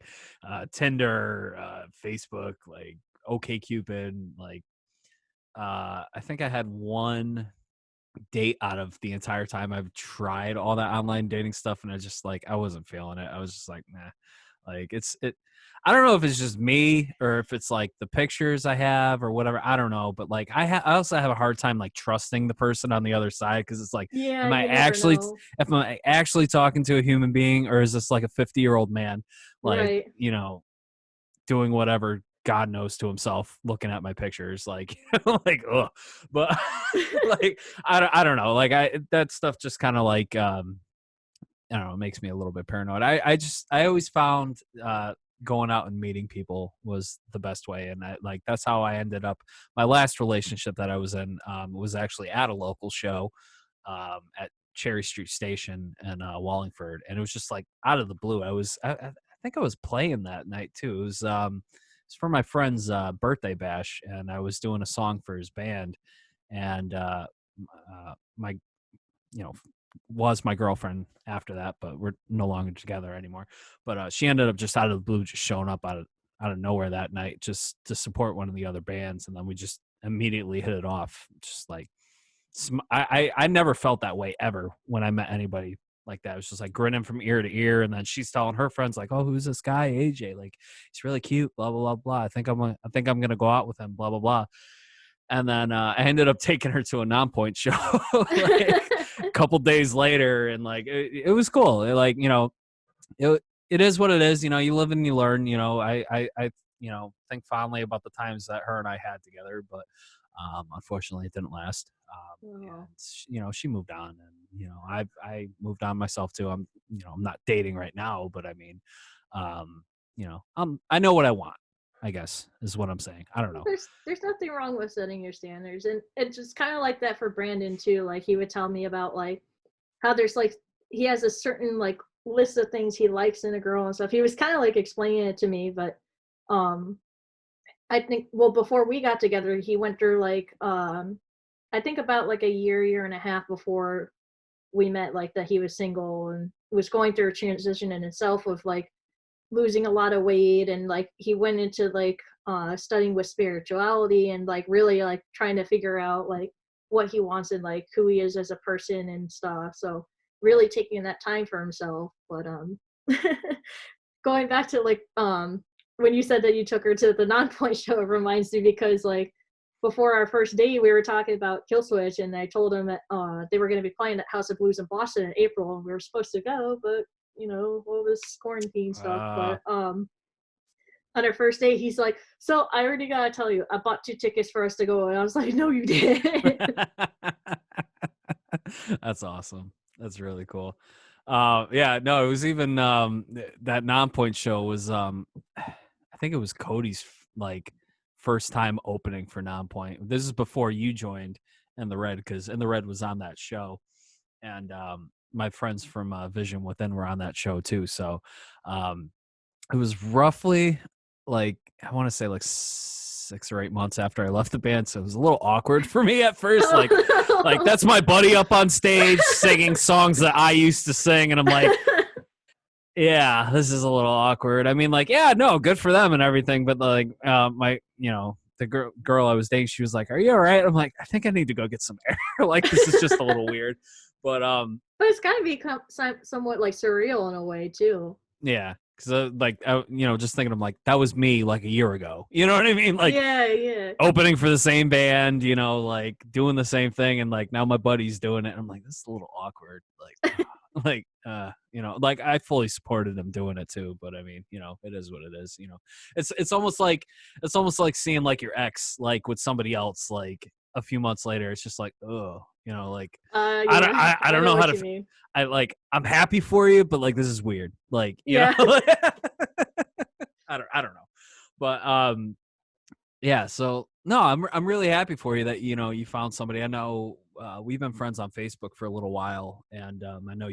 Tinder, Facebook, like OkCupid. Like I think I had one date out of the entire time I've tried all that online dating stuff, and I wasn't feeling it. I was just like, nah. Like I don't know if it's just me or if it's like the pictures I have or whatever. I don't know, but like I also have a hard time like trusting the person on the other side, because it's like, Yeah, am I you never actually know. if I'm actually talking to a human being, or is this like a 50-year-old man, like Right. doing whatever God knows to himself, looking at my pictures, like like ugh. But like I don't know, like that stuff just kind of like I don't know, it makes me a little bit paranoid. I always found going out and meeting people was the best way, and that's how I ended up. My last relationship that I was in was actually at a local show at Cherry Street Station in Wallingford, and it was just like out of the blue. I think I was playing that night too. It was for my friend's birthday bash, and I was doing a song for his band, and my was my girlfriend after that, but we're no longer together anymore. But she ended up just out of the blue, just showing up out of nowhere that night, just to support one of the other bands, and then we just immediately hit it off. Just like I never felt that way ever when I met anybody like that. It was just like grinning from ear to ear, and then she's telling her friends like, "Oh, who's this guy, AJ? Like, he's really cute. Blah blah blah blah. I think I'm gonna go out with him. Blah blah blah." And then I ended up taking her to a non-point show like a couple days later, and like it was cool. Like, you know, it is what it is. You know, you live and you learn. You know, I you know, think fondly about the times that her and I had together, but unfortunately, it didn't last. Oh. You know, she moved on, and you know, I moved on myself too. You know, I'm not dating right now, but I mean, you know, I know what I want, I guess, is what I'm saying. I don't know. There's nothing wrong with setting your standards, and it's just kind of like that for Brandon too. Like he would tell me about like how there's like he has a certain like list of things he likes in a girl and stuff. He was kind of like explaining it to me, but um I think well before we got together, he went through like I think about like a year and a half before we met, like that he was single and was going through a transition in itself of like losing a lot of weight, and like he went into like studying with spirituality and like really like trying to figure out like what he wants and like who he is as a person and stuff. So really taking that time for himself. But going back to like when you said that you took her to the non-point show, it reminds me because like before our first date we were talking about Killswitch, and I told him that they were going to be playing at House of Blues in Boston in April, and we were supposed to go, but you know, all this quarantine stuff. But on our first date, he's like, "So I already gotta tell you, I bought 2 tickets for us to go." And I was like, "No, you didn't." That's awesome. That's really cool. Yeah, no, it was even that non-point show was I think it was Cody's like first time opening for non-point. This is before you joined in the Red, because in the Red was on that show, and my friends from Vision Within were on that show too. So it was roughly like I want to say like 6 or 8 months after I left the band, so it was a little awkward for me at first. Like that's my buddy up on stage singing songs that I used to sing, and I'm like, yeah, this is a little awkward. I mean, like, yeah, no, good for them and everything, but like, my, you know, the girl I was dating, she was like, "Are you all right?" I'm like, "I think I need to go get some air." Like, this is just a little weird, but But it's gotta be somewhat like surreal in a way too. yeah, because like, you know, just thinking, I'm like, that was me like a year ago. You know what I mean? Like, Yeah. opening for the same band, you know, like doing the same thing, and like now my buddy's doing it. And I'm like, this is a little awkward. Like, like, you know, like I fully supported him doing it too, but I mean, you know, it is what it is. You know, it's almost like seeing like your ex like with somebody else like a few months later. It's just like, oh, you know, like Yeah, I don't know know how what to. you mean. I like I'm happy for you, but like this is weird. Like, you Yeah. know, I don't know, but yeah, so no, I'm really happy for you that you know you found somebody. I know we've been friends on Facebook for a little while, and I know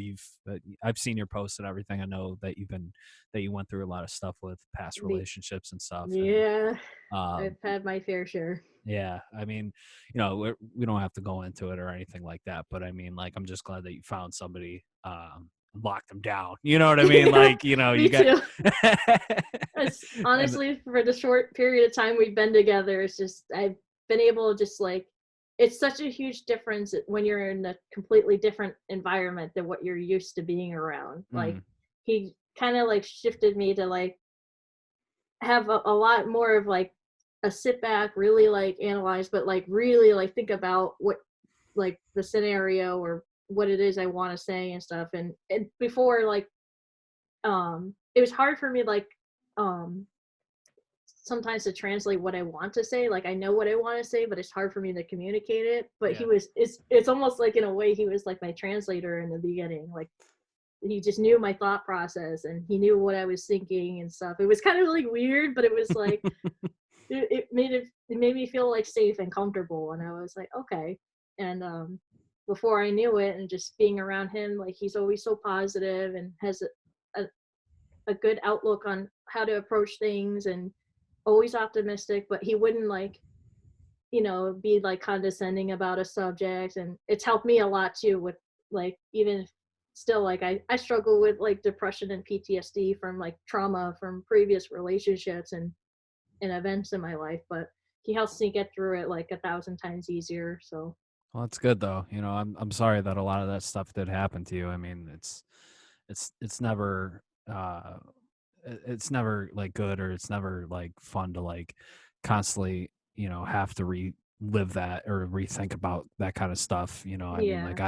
I've seen your posts and everything. I know that you went through a lot of stuff with past relationships and stuff. And Yeah, I've um, had my fair share. yeah, I mean, you know, we don't have to go into it or anything like that, but I mean, like, I'm just glad that you found somebody, locked them down. You know what I mean? Like, you know, Me you got. too. It's And honestly for the short period of time we've been together, it's just I've been able to just like it's such a huge difference when you're in a completely different environment than what you're used to being around. Like mm, he kind of like shifted me to like have a lot more of like a sit back, really like analyze, but like really like think about what like the scenario or what it is I want to say and stuff. And before like it was hard for me like um sometimes to translate what I want to say. Like I know what I want to say, but it's hard for me to communicate it. But yeah. it's almost like in a way he was like my translator in the beginning. Like he just knew my thought process and he knew what I was thinking and stuff. It was kind of like weird, but it was like it made me feel like safe and comfortable, and I was like, okay. And before I knew it, and just being around him, like he's always so positive and has a good outlook on how to approach things and always optimistic, but he wouldn't like be like condescending about a subject. And it's helped me a lot too with like even still like I struggle with like depression and PTSD from like trauma from previous relationships and events in my life, but he helps me get through it like 1,000 times easier. So Well, that's good though. You know, I'm sorry that a lot of that stuff did happen to you. I mean, it's never it's never like good, or it's never like fun to like constantly, you know, have to live that or rethink about that kind of stuff. You know, I mean, Yeah. like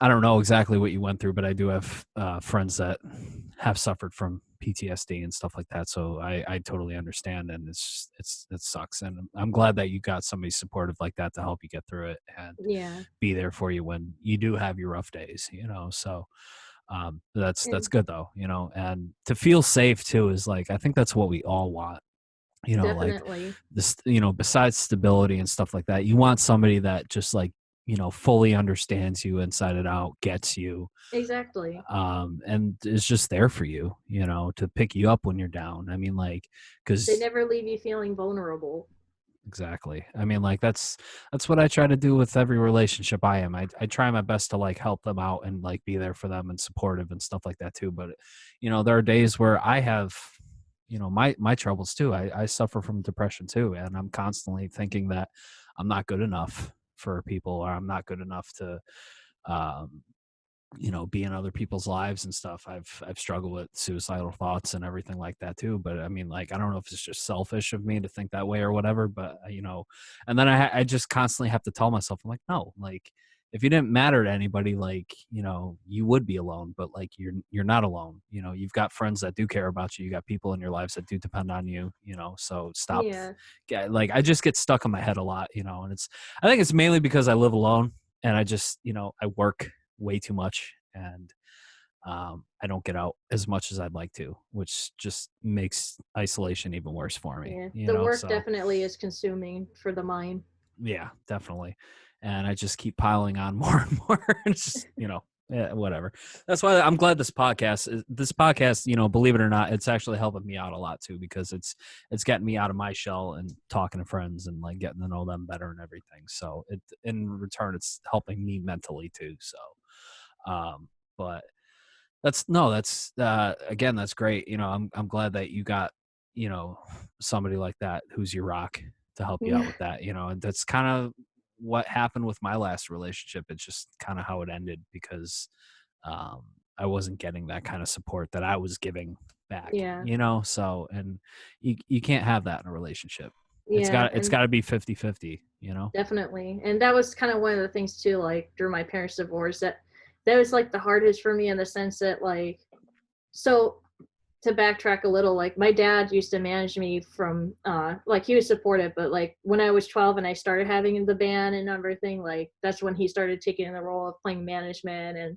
I don't know exactly what you went through, but I do have friends that have suffered from PTSD and stuff like that. So I totally understand, and it sucks. And I'm glad that you got somebody supportive like that to help you get through it and Yeah. be there for you when you do have your rough days. You know, so that's And good though. You know, and to feel safe too is like I think that's what we all want. You know, like definitely. this. You know, besides stability and stuff like that, you want somebody that just like fully understands you inside and out, gets you, Exactly. and is just there for you, to pick you up when you're down. I mean, like, They because never leave you feeling vulnerable. exactly. I mean, like that's what I try to do with every relationship I am. I try my best to like help them out and like be there for them and supportive and stuff like that too. But there are days where I have my troubles too. I suffer from depression too, and I'm constantly thinking that I'm not good enough for people, or I'm not good enough to um be in other people's lives and stuff. I've struggled with suicidal thoughts and everything like that too. But I mean, like, I don't know if it's just selfish of me to think that way or whatever, but and then I just constantly have to tell myself, I'm like, no, like, if you didn't matter to anybody, like, you would be alone, but like, you're not alone. You've got friends that do care about you. You got people in your lives that do depend on you, so stop. Yeah. Like, I just get stuck in my head a lot, and I think it's mainly because I live alone, and I just, I work way too much, and I don't get out as much as I'd like to, which just makes isolation even worse for me. Yeah. The work So definitely is consuming for the mind. yeah, definitely. And I just keep piling on more and more. It's just, yeah, whatever. That's why I'm glad this podcast, believe it or not, it's actually helping me out a lot too, because it's getting me out of my shell and talking to friends and like getting to know them better and everything. So in return, it's helping me mentally too. So, but that's again, that's great. I'm glad that you got, somebody like that who's your rock to help you out with that, and that's kind of what happened with my last relationship. It's just kind of how it ended, because um I wasn't getting that kind of support that I was giving back, Yeah. so, and you can't have that in a relationship. Yeah. It's And got to be 50-50. definitely. And that was kind of one of the things too, like through my parents' divorce, that was like the hardest for me, in the sense that, like, so to backtrack a little, like my dad used to manage me from like, he was supportive, but like when I was 12 and I started having the band and everything, like that's when he started taking the role of playing management. And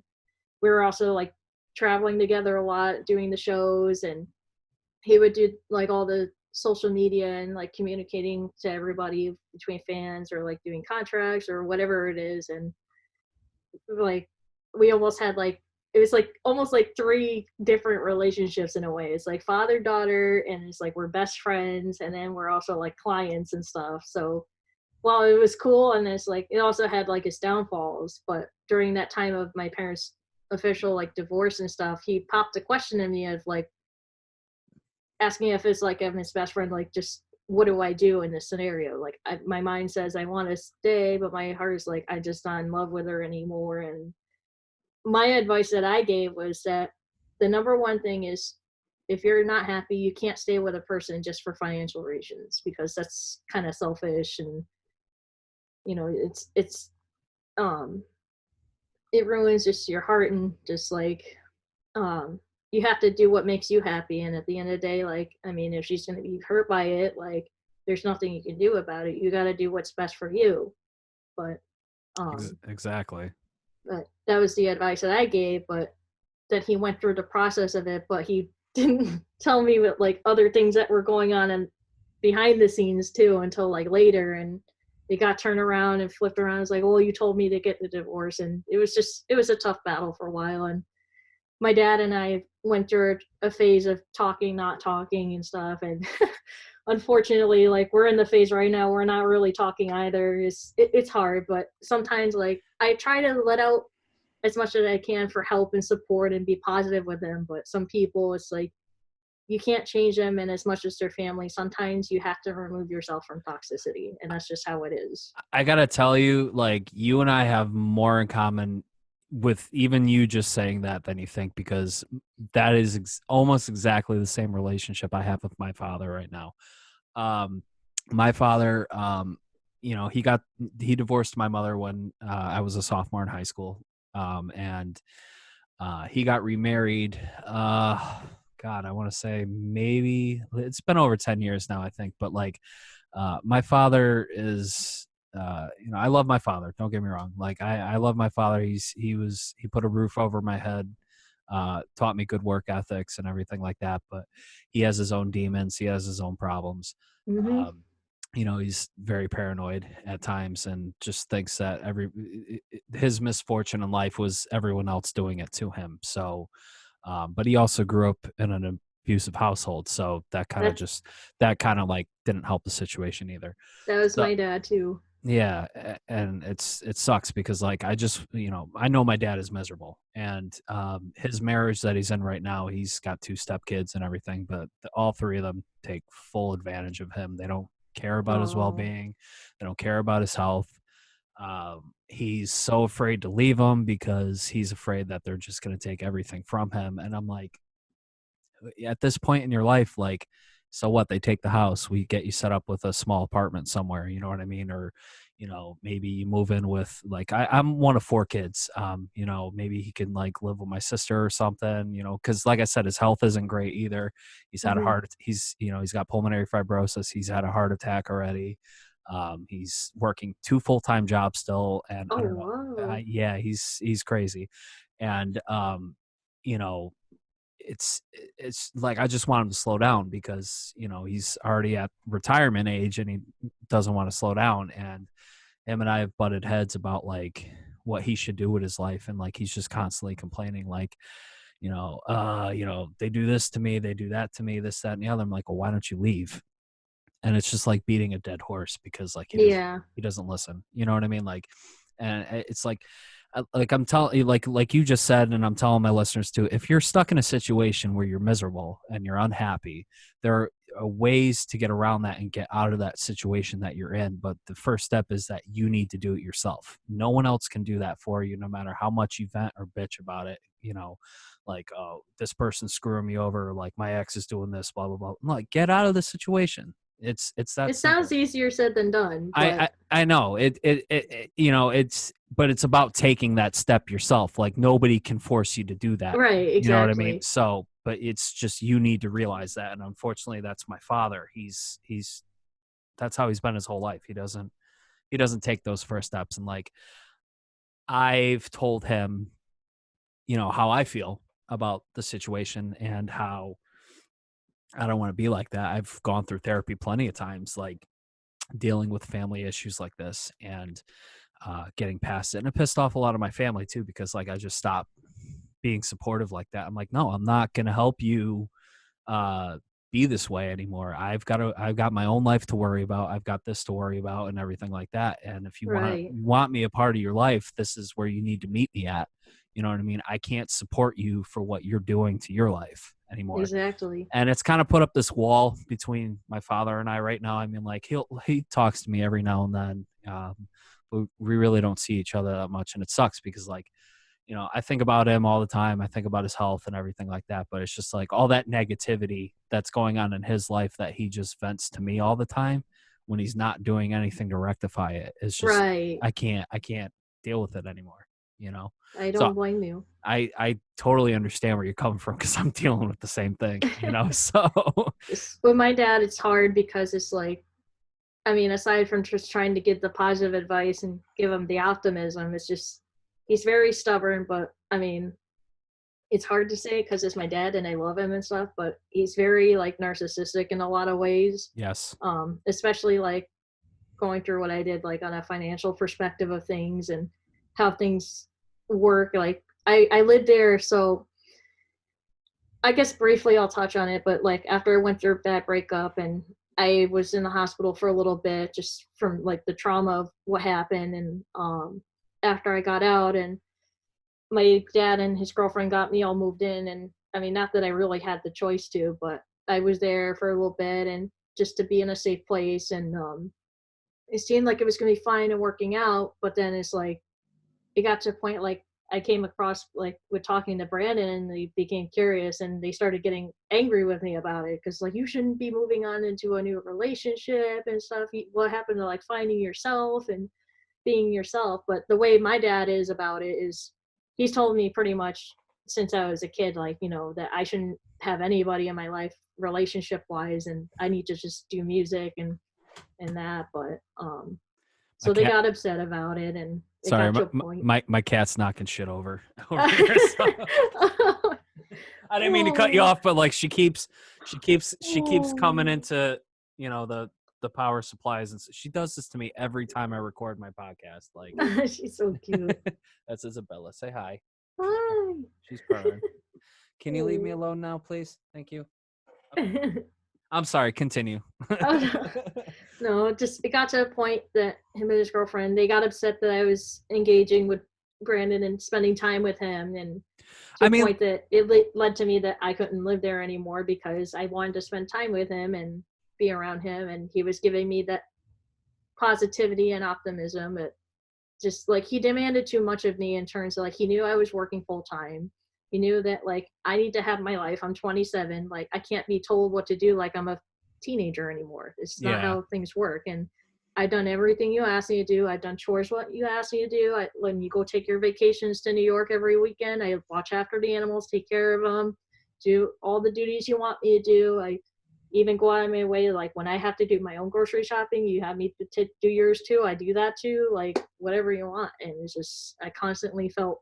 we were also like traveling together a lot, doing the shows, and he would do like all the social media and like communicating to everybody between fans, or like doing contracts or whatever it is. And like we almost had like, it was like almost like three different relationships in a way. It's like father daughter, and it's like we're best friends, and then we're also like clients and stuff. So while it was cool, and it's like it also had like its downfalls, but during that time of my parents' official like divorce and stuff, he popped a question in me of like asking if it's like I'm his best friend, like just what do I do in this scenario? Like my mind says I want to stay, but my heart is like I'm just not in love with her anymore. And my advice that I gave was that the number one thing is, if you're not happy, you can't stay with a person just for financial reasons, because that's kind of selfish. And it's um it ruins just your heart, and just like um you have to do what makes you happy. And at the end of the day, like, I mean, if she's going to be hurt by it, like there's nothing you can do about it. You got to do what's best for you. But Exactly. but that was the advice that I gave. But that he went through the process of it, but he didn't tell me what like other things that were going on and behind the scenes too, until like later. And it got turned around and flipped around. It's like, well, you told me to get the divorce. And it was a tough battle for a while. And my dad and I went through a phase of talking, not talking and stuff. And unfortunately, like we're in the phase right now, we're not really talking either. It's hard, but sometimes like I try to let out as much as I can for help and support and be positive with them. But some people, it's like you can't change them, and as much as their family, sometimes you have to remove yourself from toxicity, and that's just how it is. I gotta tell you, like, you and I have more in common with even you just saying that than you think, because that is almost exactly the same relationship I have with my father right now. My father, he divorced my mother when I was a sophomore in high school. And he got remarried. God, I want to say maybe it's been over 10 years now, I think. But like, my father is, I love my father. Don't get me wrong. Like I love my father. He put a roof over my head, taught me good work ethics and everything like that. But he has his own demons. He has his own problems. Mm-hmm. Um, he's very paranoid at times and just thinks that his misfortune in life was everyone else doing it to him. So, but he also grew up in an abusive household, so That's that kind of like didn't help the situation either. that was So my dad too. yeah, and it sucks because like I know my dad is miserable, and his marriage that he's in right now, he's got 2 stepkids and everything, but all 3 of them take full advantage of him. They don't care about his Oh, well-being. They don't care about his health. He's so afraid to leave them because he's afraid that they're just going to take everything from him. And I'm like, at this point in your life, like, so what? They take the house, we get you set up with a small apartment somewhere, you know what I mean? Or, maybe you move in with like I'm one of 4 kids. Maybe he can like live with my sister or something, because like I said, his health isn't great either. He's had a hmm. heart, he's got pulmonary fibrosis, he's had a heart attack already. He's working 2 full-time jobs still, and I Oh, don't know. whoa. Yeah, he's crazy. And you know, it's like I just want him to slow down because he's already at retirement age and he doesn't want to slow down. And him and I have butted heads about like what he should do with his life, and like he's just constantly complaining, like they do this to me, they do that to me, this, that, and the other. I'm like, well, why don't you leave? And it's just like beating a dead horse because like Yeah. he doesn't listen. You know what I mean? Like, and it's like I'm telling you, like you just said, and I'm telling my listeners too, if you're stuck in a situation where you're miserable and you're unhappy, there are ways to get around that and get out of that situation that you're in. But the first step is that you need to do it yourself. No one else can do that for you, no matter how much you vent or bitch about it. Like, oh, this person's screwing me over, like my ex is doing this, blah blah blah. I'm like, get out of the situation. It's that It sounds simple. easier said than done, I, but I I know it's, but it's about taking that step yourself. Like nobody can force you to do that. right, You know what I mean? exactly. So, but it's just you need to realize that. And unfortunately, that's my father. He's that's how he's been his whole life. He doesn't take those first steps. And like I've told him, how I feel about the situation and how I don't want to be like that. I've gone through therapy plenty of times, like dealing with family issues like this, and getting past it. And it pissed off a lot of my family too, because like I just stopped being supportive like that. I'm like, no, I'm not going to help you uh, be this way anymore. I've got my own life to worry about. I've got this to worry about and everything like that. And if you Right. want me a part of your life, this is where you need to meet me at. You know what I mean? I can't support you for what you're doing to your life anymore. Exactly. And it's kind of put up this wall between my father and I right now. I mean, like he talks to me every now and then, but we really don't see each other that much, and it sucks because like I think about him all the time. I think about his health and everything like that. But it's just like all that negativity that's going on in his life that he just vents to me all the time when he's not doing anything to rectify it. It's just Right. I can't deal with it anymore. I So don't blame you. I totally understand where you're coming from because I'm dealing with the same thing. So With my dad, it's hard because it's like, I mean, aside from just trying to give the positive advice and give him the optimism, it's just, he's very stubborn, but I mean, it's hard to say because it's my dad and I love him and stuff, but he's very like narcissistic in a lot of ways. yes, Especially like going through what I did, like on a financial perspective of things and how things work. Like I lived there, so I guess briefly I'll touch on it, but like after I went through a bad breakup and I was in the hospital for a little bit just from like the trauma of what happened. And after I got out and my dad and his girlfriend got me all moved in, and I mean, not that I really had the choice to, but I was there for a little bit and just to be in a safe place. And it seemed like it was going to be fine and working out, but then it's like, it got to a point like I came across like with talking to Brandon, and they became curious and they started getting angry with me about it because like you shouldn't be moving on into a new relationship and stuff. What happened to like finding yourself and being yourself? But the way my dad is about it is he's told me pretty much since I was a kid, like, you know, that I shouldn't have anybody in my life relationship wise, and I need to just do music and that. But My so they cat. got upset about it, and it Sorry, got to a point. my cat's knocking shit over here. So. I didn't mean to cut you off, but like she keeps coming into, you know, the power supplies, and she does this to me every time I record my podcast. Like She's so cute. that's Isabella. Say hi. Hi. She's purring. Can you leave me alone now, please? Thank you. I'm sorry. Continue. Oh, no, just it got to a point that him and his girlfriend, they got upset that I was engaging with Brandon and spending time with him, and to I a mean, point that it led to me that I couldn't live there anymore because I wanted to spend time with him and be around him, and he was giving me that positivity and optimism. It just like he demanded too much of me in terms of like he knew I was working full time. He knew that like I need to have my life. I'm 27. Like I can't be told what to do like I'm a teenager anymore. It's not how things work. And I've done everything you asked me to do. I've done chores what you asked me to do. When you go take your vacations to New York every weekend, I watch after the animals, take care of them, do all the duties you want me to do. I even go out of my way, like when I have to do my own grocery shopping, you have me to do yours too. I do that too, like whatever you want. And it's just, I constantly felt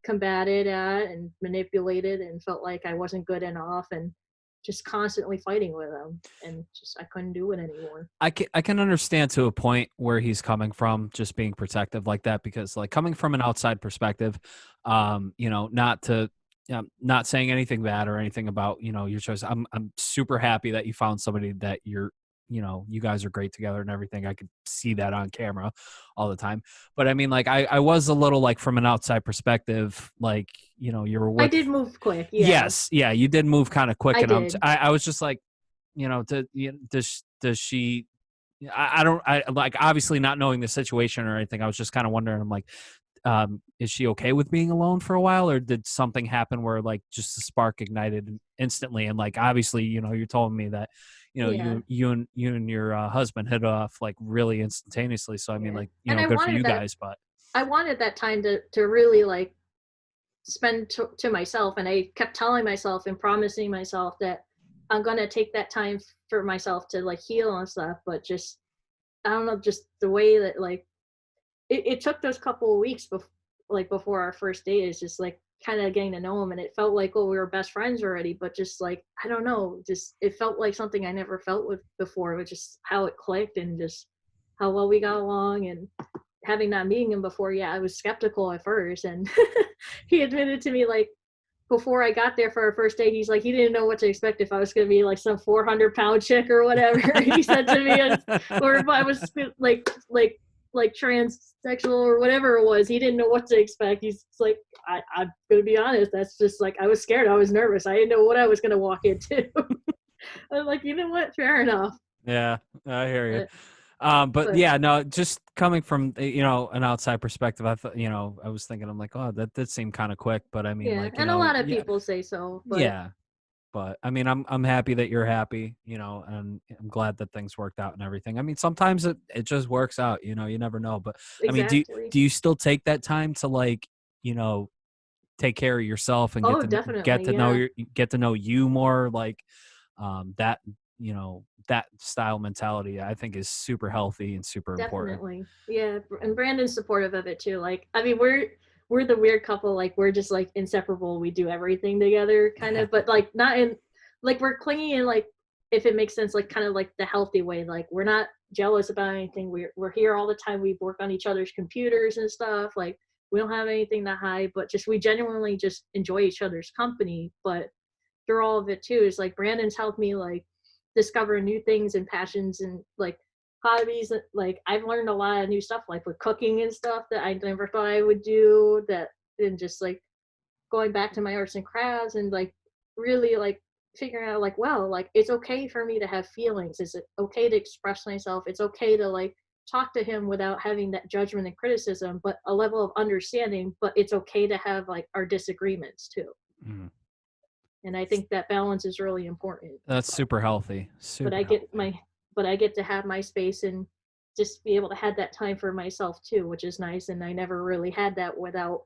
combated at and manipulated and felt like I wasn't good enough and just constantly fighting with him, and just I couldn't do it anymore. I can understand to a point where he's coming from, just being protective like that, because like coming from an outside perspective, you know, not saying anything bad or anything about, you know, your choice. I'm super happy that you found somebody that you know, you guys are great together and everything. I could see that on camera all the time. But I mean, like, I was a little like from an outside perspective, like, you know, you were with. I did move quick. Yeah. Yes. Yeah. You did move kind of quick. I And did. I was just like, you know, does she, I don't, I like, obviously not knowing the situation or anything. I was just kind of wondering, I'm like, is she okay with being alone for a while, or did something happen where like just the spark ignited instantly? And like, obviously, you know, you're telling me that, you know, Yeah. you and your husband hit off like really instantaneously. So I mean, like, you And know, I good for wanted you that. guys, but I wanted that time to really like spend to myself, and I kept telling myself and promising myself that I'm gonna take that time for myself to like heal and stuff. But just I don't know, just the way that like it took those couple of weeks before our first date is just like kind of getting to know him, and it felt like, oh, we were best friends already. But just like I don't know, just it felt like something I never felt with before, which is how it clicked and just how well we got along. And having not meeting him before, yeah, I was skeptical at first, and he admitted to me like before I got there for our first date, he's like, he didn't know what to expect, if I was going to be like some 400-pound chick or whatever. He said to me, or if I was like transsexual or whatever it was, he didn't know what to expect. He's like, I'm going to be honest, that's just like, I was scared, I was nervous, I didn't know what I was going to walk into. I'm like, you know what, fair enough. yeah, I hear you. But yeah, no, just coming from, you know, an outside perspective, I thought, you know, I was thinking, I'm like, oh, that did seem kind of quick, but I mean, yeah, like, you and a know, lot of yeah, people say so, but yeah, but I mean, I'm happy that you're happy, you know, and I'm glad that things worked out and everything. I mean, sometimes it just works out, you know, you never know. But I mean, exactly. do you still take that time to like, you know, take care of yourself and Oh, get definitely, to know yeah. get to know you more, like that, you know, that style mentality I think is super healthy and super important. Definitely. Yeah. And Brandon's supportive of it too. Like, I mean, we're the weird couple, like we're just like inseparable. We do everything together kind of, but like not in like we're clingy in like if it makes sense, like kind of like the healthy way. Like we're not jealous about anything. We're here all the time. We work on each other's computers and stuff. Like we don't have anything to hide, but just we genuinely just enjoy each other's company. But through all of it too is like Brandon's helped me like discover new things and passions and like hobbies. Like I've learned a lot of new stuff, like with cooking and stuff that I never thought I would do, that and just like going back to my arts and crafts and like really like figuring out like, well, like it's okay for me to have feelings, is it okay to express myself, it's okay to like talk to him without having that judgment and criticism, but a level of understanding, but it's okay to have like our disagreements too. Mm. And I think that balance is really important. That's super healthy. But I get to have my space and just be able to have that time for myself too, which is nice. And I never really had that without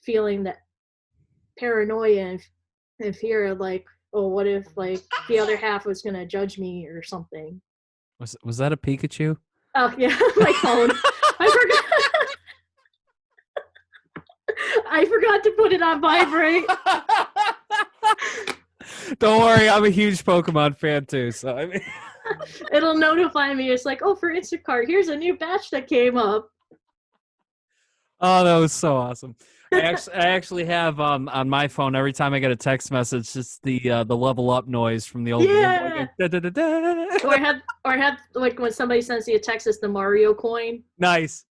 feeling that paranoia and fear of like, oh, what if like the other half was gonna judge me or something. Was that a Pikachu? Oh yeah, my phone. I forgot. I forgot to put it on vibrate. Don't worry, I'm a huge Pokemon fan too. So I mean, it'll notify me. It's like, oh, for Instacart, here's a new batch that came up. oh, that was so awesome. I actually have on my phone every time I get a text message, it's the level up noise from the old Game Boy game. Or I have like when somebody sends you a text, it's the Mario coin. Nice.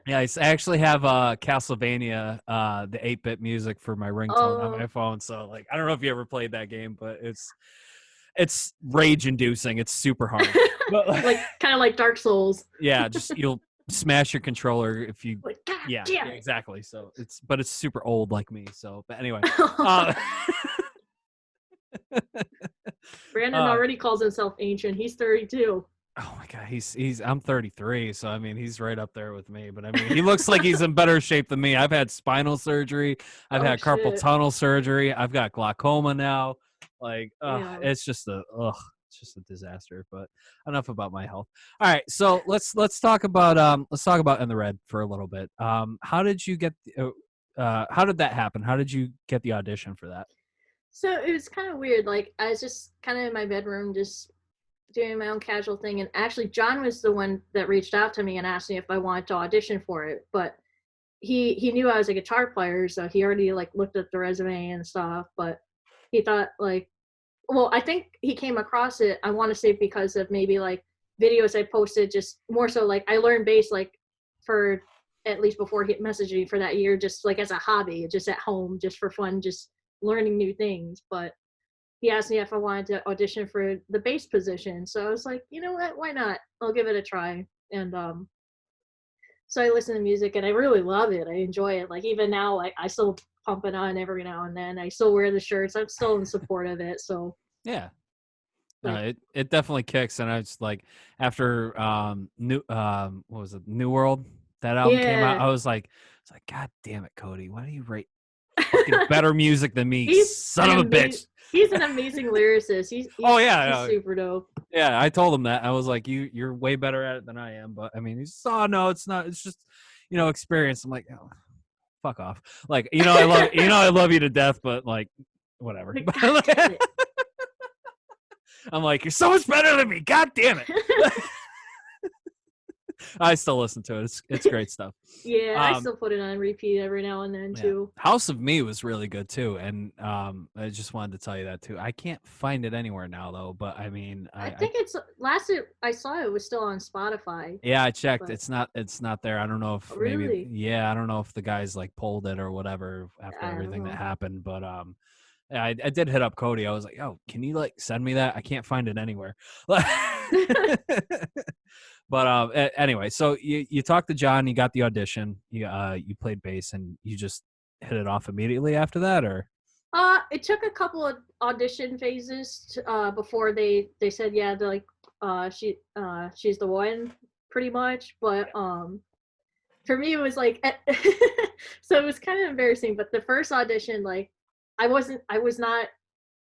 Nice. I actually have Castlevania, the 8-bit music for my ringtone on my phone. So like, I don't know if you ever played that game, but it's rage inducing. It's super hard. But, like kind of like Dark Souls. Yeah, just you'll smash your controller if you like, yeah, exactly. So it's super old like me. So but anyway. Brandon already calls himself ancient. He's 32. Oh my god, he's I'm 33, so I mean he's right up there with me. But I mean he looks like he's in better shape than me. I've had spinal surgery, I've had carpal tunnel surgery, I've got glaucoma now. Like it's just a disaster. But enough about my health. All right, so let's talk about In the Red for a little bit. How did you get how did that happen? How did you get the audition for that? So it was kind of weird. Like I was just kind of in my bedroom, just doing my own casual thing. And actually, John was the one that reached out to me and asked me if I wanted to audition for it. But he knew I was a guitar player, so he already like looked at the resume and stuff. But he thought like, well, I think he came across it. I want to say because of maybe like videos I posted, just more so like I learned bass like for at least before he messaged me for that year, just like as a hobby, just at home, just for fun, just learning new things. But he asked me if I wanted to audition for the bass position. So I was like, you know what, why not? I'll give it a try. And so I listen to music and I really love it. I enjoy it. Like even now, like I still pump it on every now and then. I still wear the shirts. I'm still in support of it. So yeah. It definitely kicks. And I was like, after what was it, New World, that album came out, I was like, God damn it, Cody, why do you write fucking better music than me, son of a bitch? He's an amazing lyricist. He's super dope. Yeah, I told him that. I was like, you're way better at it than I am. But I mean, he's no, it's not. It's just, experience. I'm like, oh, fuck off. Like, I love you to death, but like, whatever. I'm like, you're so much better than me. God damn it. I still listen to it. It's great stuff. Yeah, I still put it on repeat every now and then too. House of Me was really good too, and I just wanted to tell you that too. I can't find it anywhere now though, but I mean, I think it's I saw it was still on Spotify. Yeah, I checked. It's not there. I don't know if really? I don't know if the guys like pulled it or whatever after everything that happened, but I did hit up Cody. I was like, "Oh, can you like send me that? I can't find it anywhere." But anyway, so you talked to John, you got the audition, you played bass, and you just hit it off immediately after that, or? It took a couple of audition phases before they said yeah, they're like she's the one pretty much. But for me it was like so it was kind of embarrassing. But the first audition, like I was not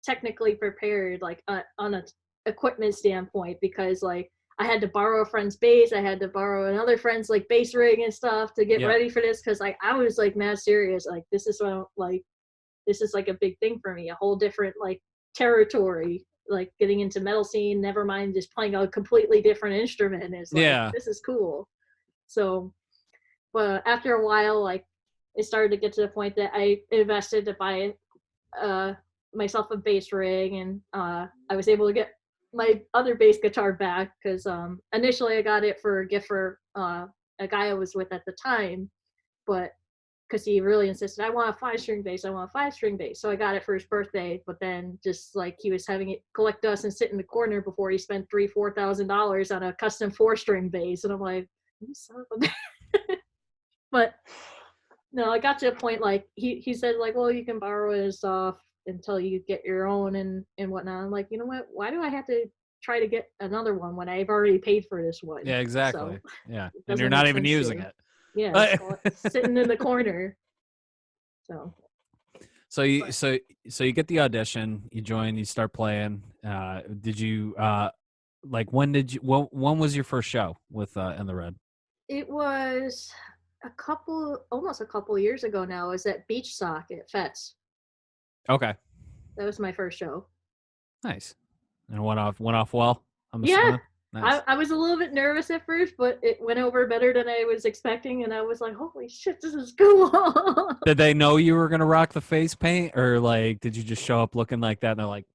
technically prepared like on a equipment standpoint, because like I had to borrow a friend's bass. I had to borrow another friend's like bass rig and stuff to get ready for this. Cause like, I was like mad serious. Like, this is like a big thing for me, a whole different like territory, like getting into metal scene, never mind just playing a completely different instrument is like, this is cool. So, but after a while, like it started to get to the point that I invested to buy myself a bass rig, and I was able to get my other bass guitar back because initially I got it for a gift for a guy I was with at the time, but because he really insisted, I want a 5-string bass. I want a 5-string bass. So I got it for his birthday, but then just like he was having it collect dust and sit in the corner before he spent $3,000-$4,000 on a custom 4-string bass. And I'm like, you son of a but no, I got to a point like he said like, well, you can borrow it and stuff until you get your own and whatnot. I'm like, you know what? Why do I have to try to get another one when I've already paid for this one? Yeah, exactly. So Yeah, it and you're doesn't not make even sense using to. it. Yeah, it's sitting in the corner. So So you but so you get the audition, you join, you start playing. Did you like when was your first show with In the Red? it was almost a couple years ago now. I was at Beach Sock at Fets. Okay, That was my first show. nice. And went off well, I'm Yeah, assuming. Nice. I was a little bit nervous at first, but it went over better than I was expecting, and I was like, holy shit, this is cool. Did they know you were gonna rock the face paint, or like did you just show up looking like that and they're like,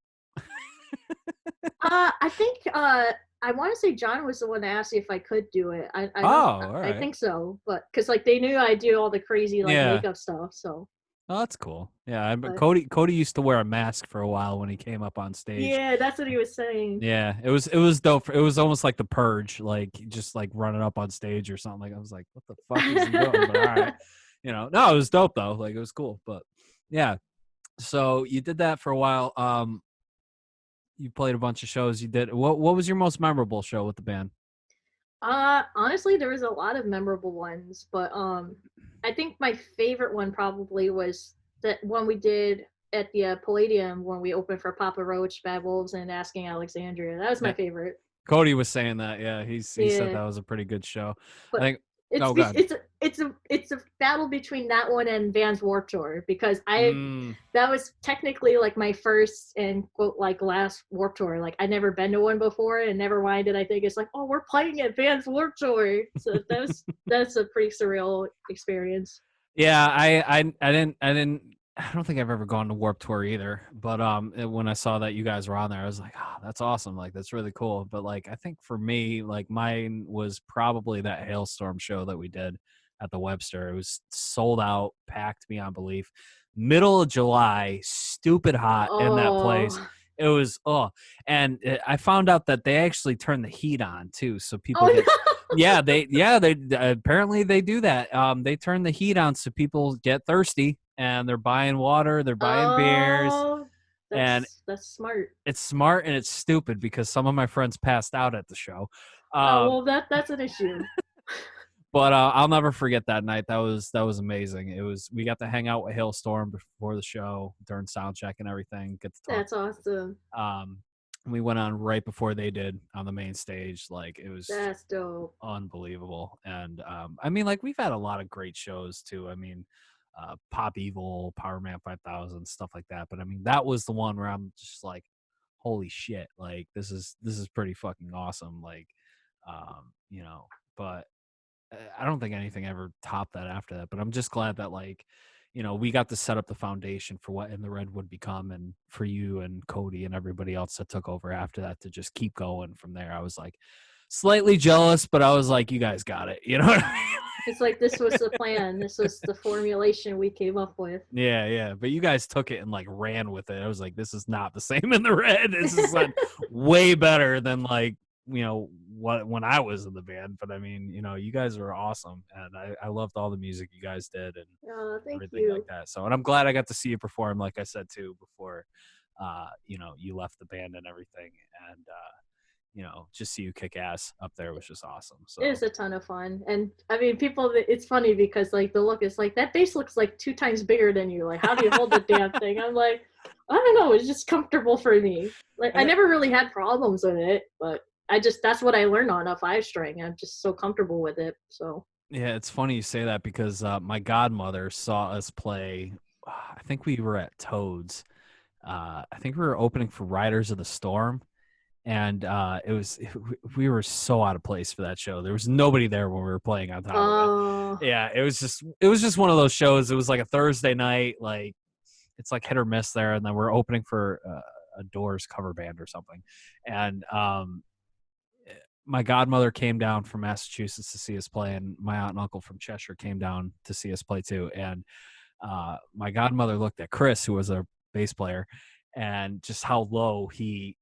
I think I want to say John was the one that asked me if I could do it. I oh, don't. all I right. think so, but because like they knew I do all the crazy like Yeah. makeup stuff, so. Oh, that's cool. Yeah, but But Cody used to wear a mask for a while when he came up on stage. yeah, that's what he was saying. Yeah, it was dope. It was almost like the Purge, like just like running up on stage or something. Like I was like, what the fuck is he doing? But all right, no, it was dope though. Like it was cool. But yeah, so you did that for a while. You played a bunch of shows. You did what was your most memorable show with the band? Honestly, there was a lot of memorable ones, but I think my favorite one probably was that one we did at the Palladium when we opened for Papa Roach, Bad Wolves, and Asking Alexandria. That was my Yeah. favorite. Cody was saying that. Yeah, he said Yeah, that was a pretty good show. I but think. it's Oh God. it's a battle between that one and Vans Warped Tour because Mm, that was technically like my first and quote like last Warped Tour. Like I'd never been to one before, and never mind it. I think it's like, oh, we're playing at Vans Warped Tour, so that's a pretty surreal experience. yeah, I don't think I've ever gone to Warped Tour either. But when I saw that you guys were on there, I was like, oh, that's awesome. Like that's really cool. But like I think for me, like mine was probably that Hailstorm show that we did at the Webster. It was sold out, packed beyond belief. Middle of July, stupid hot in that place. Oh, It was and I found out that they actually turn the heat on too, so people oh get. no. They apparently they do that. They turn the heat on so people get thirsty and they're buying water, they're buying beers, Oh, and that's smart. it's smart and it's stupid because some of my friends passed out at the show. Oh Um, well, that's an issue. but I'll never forget that night. That was amazing. We got to hang out with Hailstorm before the show during sound check and everything. Get to talk. That's awesome. We went on right before they did on the main stage. Like it was That's dope. unbelievable. And I mean, like we've had a lot of great shows too. I mean, Pop Evil, Power Man 5000, stuff like that. But I mean, that was the one where I'm just like, holy shit! Like this is pretty fucking awesome. Like, but I don't think anything ever topped that after that. But I'm just glad that like, we got to set up the foundation for what In the Red would become, and for you and Cody and everybody else that took over after that to just keep going from there. I was like slightly jealous, but I was like, you guys got it. You know what I mean? It's like this was the plan. This was the formulation we came up with. Yeah. But you guys took it and like ran with it. I was like, this is not the same In the Red. This is like way better than like, what when I was in the band. But I mean, you guys are awesome, and I loved all the music you guys did and Oh, thank everything you. like that. So, and I'm glad I got to see you perform, like I said too before, you left the band and everything, and just see you kick ass up there was just awesome. So It was a ton of fun. And I mean, it's funny because like the look is like, that bass looks like 2 times bigger than you. Like, how do you hold the damn thing? I'm like, I don't know. It's just comfortable for me. Like, I never really had problems with it, but that's what I learned on a 5-string. I'm just so comfortable with it. So. yeah, it's funny you say that because my godmother saw us play. I think we were at Toads. I think we were opening for Riders of the Storm, and we were so out of place for that show. There was nobody there when we were playing on top of Oh. it. Yeah, it was just one of those shows. It was like a Thursday night, like it's like hit or miss there, and then we're opening for a Doors cover band or something, and my godmother came down from Massachusetts to see us play, and my aunt and uncle from Cheshire came down to see us play too. And my godmother looked at Chris, who was a bass player, and just how low he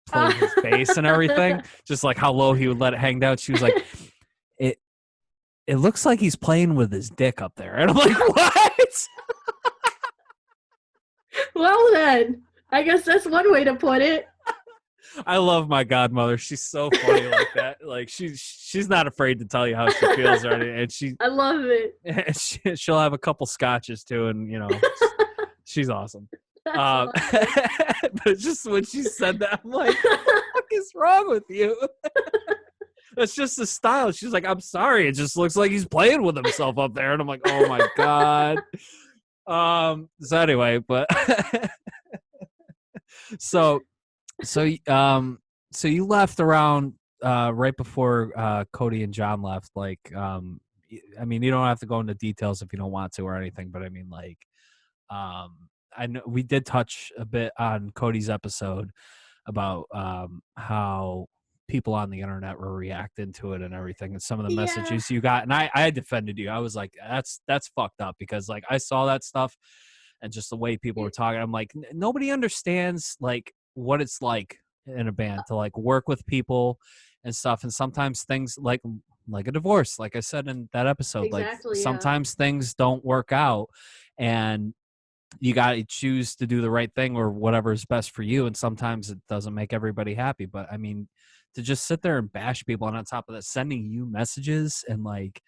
played his bass and everything, just like how low he would let it hang down. She was like, it looks like he's playing with his dick up there. And I'm like, what? Well then, I guess that's one way to put it. I love my godmother. She's so funny like that. Like she's not afraid to tell you how she feels or anything. And I love it. And she'll have a couple scotches too, and she's awesome. But just when she said that, I'm like, what the fuck is wrong with you? That's just the style. She's like, I'm sorry, it just looks like he's playing with himself up there. And I'm like, oh my God. So anyway, but so you left around right before Cody and John left. Like, I mean, you don't have to go into details if you don't want to or anything, but I mean, like, I know we did touch a bit on Cody's episode about how people on the internet were reacting to it and everything, and some of the messages you got. And I defended you. I was like, that's fucked up, because like I saw that stuff and just the way people were talking. I'm like, nobody understands like what it's like in a band to like work with people and stuff. And sometimes things like a divorce, like I said in that episode, Exactly, like sometimes things don't work out, and you got to choose to do the right thing or whatever is best for you. And sometimes it doesn't make everybody happy. But I mean, to just sit there and bash people, and on top of that, sending you messages and like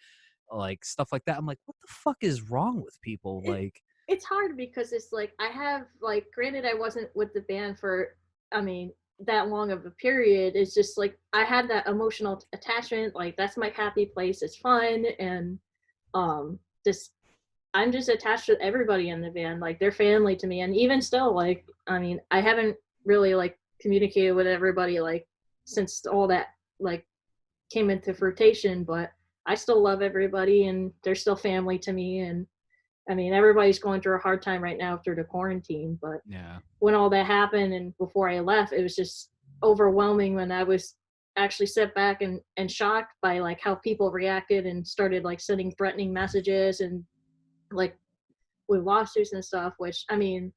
stuff like that, I'm like, what the fuck is wrong with people? Like, it's hard because it's like I have like, granted, I wasn't with the band for, I mean, that long of a period. It's just like I had that emotional attachment. Like that's my happy place. It's fun, and just I'm just attached to everybody in the band. Like they're family to me. And even still, like, I mean, I haven't really like communicated with everybody like since all that like came into fruition, but I still love everybody and they're still family to me. And I mean, everybody's going through a hard time right now after the quarantine, but yeah, when all that happened and before I left, it was just overwhelming when I was actually set back and shocked by like how people reacted and started like sending threatening messages and like with lawsuits and stuff, which I mean,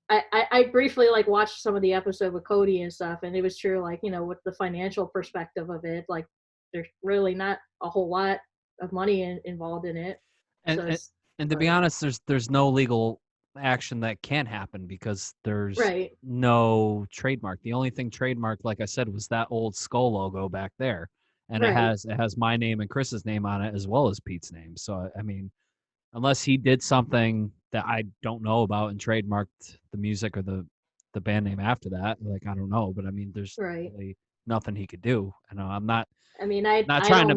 I briefly like watched some of the episode with Cody and stuff, and it was true, like, with the financial perspective of it, like there's really not a whole lot of money involved in it. And to be honest, there's no legal action that can happen because there's no trademark. The only thing trademarked, like I said, was that old skull logo back there, and it has my name and Chris's name on it as well as Pete's name. So I mean, unless he did something that I don't know about and trademarked the music or the band name after that, like I don't know, but I mean, there's really nothing he could do. I'm not. I mean, not trying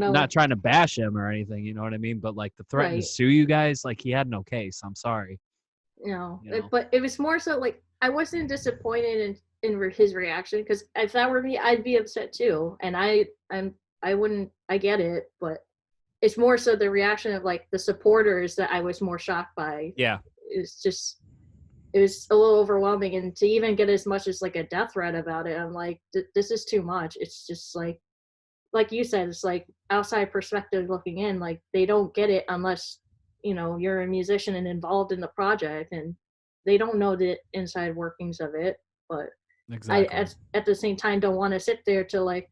to bash him or anything, you know what I mean? But like the threat to sue you guys, like he had no case. I'm sorry. No, but it was more so like I wasn't disappointed in his reaction, because if that were me, I'd be upset too. And I get it, but it's more so the reaction of like the supporters that I was more shocked by. Yeah. It was a little overwhelming, and to even get as much as like a death threat about it, I'm like, this is too much. It's just like you said, it's like outside perspective looking in, like they don't get it unless, you're a musician and involved in the project, and they don't know the inside workings of it. But I, at the same time, don't want to sit there to like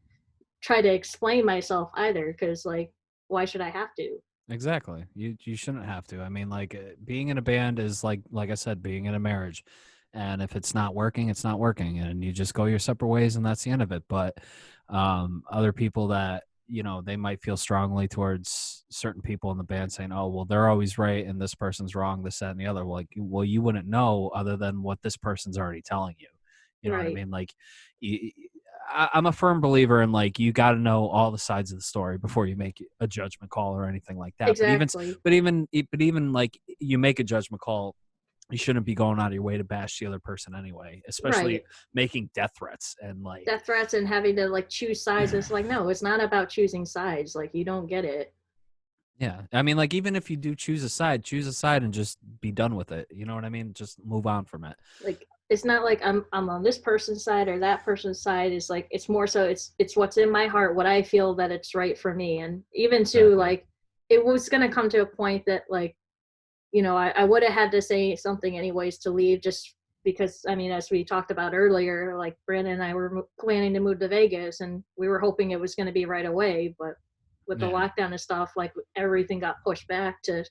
try to explain myself either, because like, why should I have to? Exactly. You shouldn't have to. I mean, like being in a band is like I said, being in a marriage. And if it's not working, it's not working, and you just go your separate ways, and that's the end of it. But other people that, they might feel strongly towards certain people in the band saying, oh, well, they're always right and this person's wrong, this, that, and the other. Well, you wouldn't know other than what this person's already telling you. You know what I mean? Like, I'm a firm believer in like, you got to know all the sides of the story before you make a judgment call or anything like that. Exactly. But even like you make a judgment call, you shouldn't be going out of your way to bash the other person anyway, especially making death threats and having to like choose sides. It's like, no, it's not about choosing sides. Like, you don't get it. Yeah. I mean, like, even if you do choose a side and just be done with it. You know what I mean? Just move on from it. Like, it's not like I'm on this person's side or that person's side. It's like, it's more so it's what's in my heart, what I feel that it's right for me. And even too, like, it was going to come to a point that, like, you know, I would have had to say something anyways to leave, just because, I mean, as we talked about earlier, like, Brandon and I were planning to move to Vegas, and we were hoping it was going to be right away, but with the lockdown and stuff, like, everything got pushed back to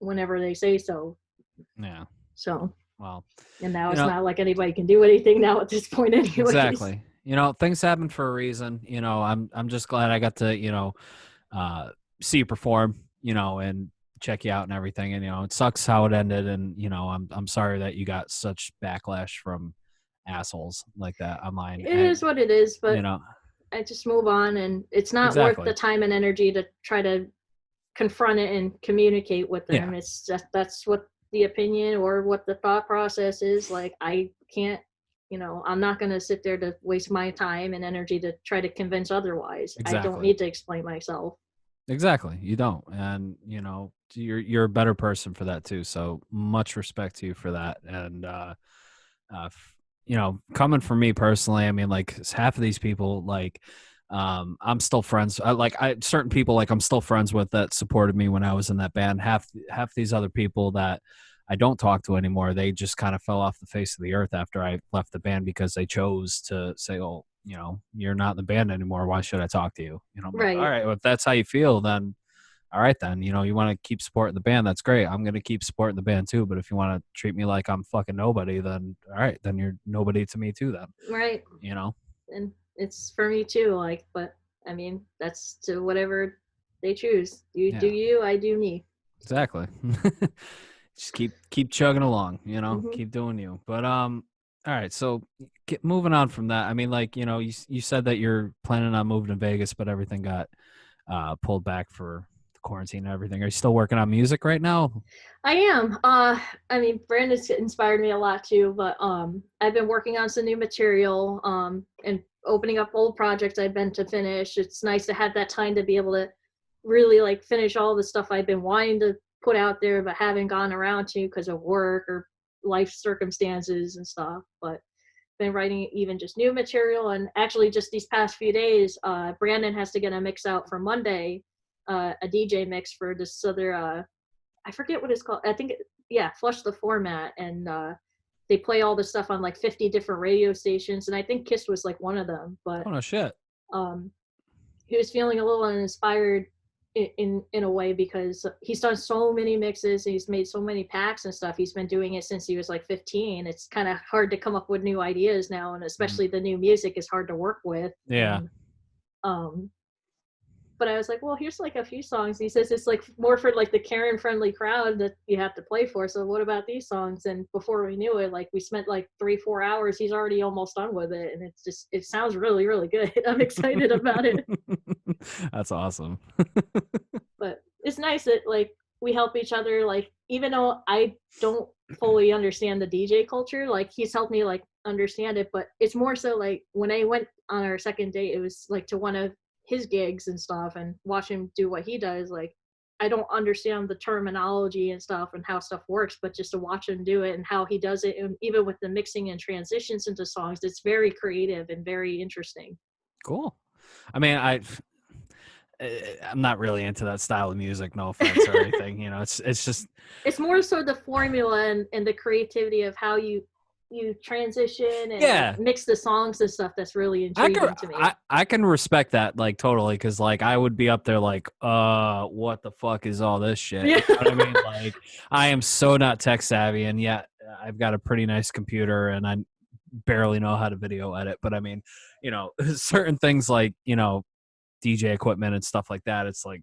whenever they say so. Yeah. So, well, and now it's not like anybody can do anything now at this point anyways. Exactly. You know, things happen for a reason. You know, I'm just glad I got to, you know, see you perform, you know, and check you out and everything. And, you know, it sucks how it ended. And, you know, I'm sorry that you got such backlash from assholes like that online. It is what it is, but, you know, I just move on, and it's not worth the time and energy to try to confront it and communicate with them. It's just, that's what the opinion or what the thought process is. Like, I can't, you know, I'm not going to sit there to waste my time and energy to try to convince otherwise. I don't need to explain myself. Exactly. You don't. And, you know, you're a better person for that too. So much respect to you for that. And, you know, coming from me personally, I mean, like, half of these people, like, I'm still friends. Certain people, like, I'm still friends with, that supported me when I was in that band. Half these other people that I don't talk to anymore, they just kind of fell off the face of the earth after I left the band, because they chose to say, oh, you know, you're not in the band anymore. Why should I talk to you? You know, right. Like, all right, well, if that's how you feel, then all right, then, you know, you want to keep supporting the band. That's great. I'm going to keep supporting the band too. But if you want to treat me like I'm fucking nobody, then all right, then you're nobody to me too, then. Right. You know? And it's for me too. Like, but I mean, that's to whatever they choose. You do you, I do me. Exactly. Just keep chugging along, you know, keep doing you. But, all right. So moving on from that. I mean, like, you know, you said that you're planning on moving to Vegas, but everything got pulled back for the quarantine and everything. Are you still working on music right now? I am. I mean, Brandon's inspired me a lot too, but I've been working on some new material, and opening up old projects I've been to finish. It's nice to have that time to be able to really, like, finish all the stuff I've been wanting to put out there but haven't gone around to because of work or life circumstances and stuff. But been writing even just new material, and actually just these past few days, Brandon has to get a mix out for Monday, a DJ mix for this other, I forget what it's called. I think, Flush the Format, and they play all the stuff on like 50 different radio stations, and I think Kiss was like one of them. But oh no shit. He was feeling a little uninspired in a way, because he's done so many mixes, he's made so many packs and stuff. He's been doing it since he was like 15. It's kind of hard to come up with new ideas now, and especially the new music is hard to work with. And, but I was like, well, here's like a few songs. He says it's like more for like the Karen friendly crowd that you have to play for. So what about these songs? And before we knew it, like, we spent like 3-4 hours. He's already almost done with it. And it's just, it sounds really, really good. I'm excited about it. That's awesome. But it's nice that, like, we help each other. Like, even though I don't fully understand the DJ culture, like, he's helped me like understand it. But it's more so like when I went on our second date, it was like to one of his gigs and stuff, and watch him do what he does. Like, I don't understand the terminology and stuff and how stuff works, but just to watch him do it and how he does it, and even with the mixing and transitions into songs, it's very creative and very interesting. Cool. I mean, I'm not really into that style of music, no offense or anything. You know, it's just, it's more so the formula and the creativity of how you transition and like, mix the songs and stuff. That's really intriguing to me. I can respect that, like, totally, because like I would be up there like, what the fuck is all this shit? You know what I mean? Like, I am so not tech savvy, and yet I've got a pretty nice computer, and I barely know how to video edit. But I mean, you know, certain things like, you know, DJ equipment and stuff like that, it's like,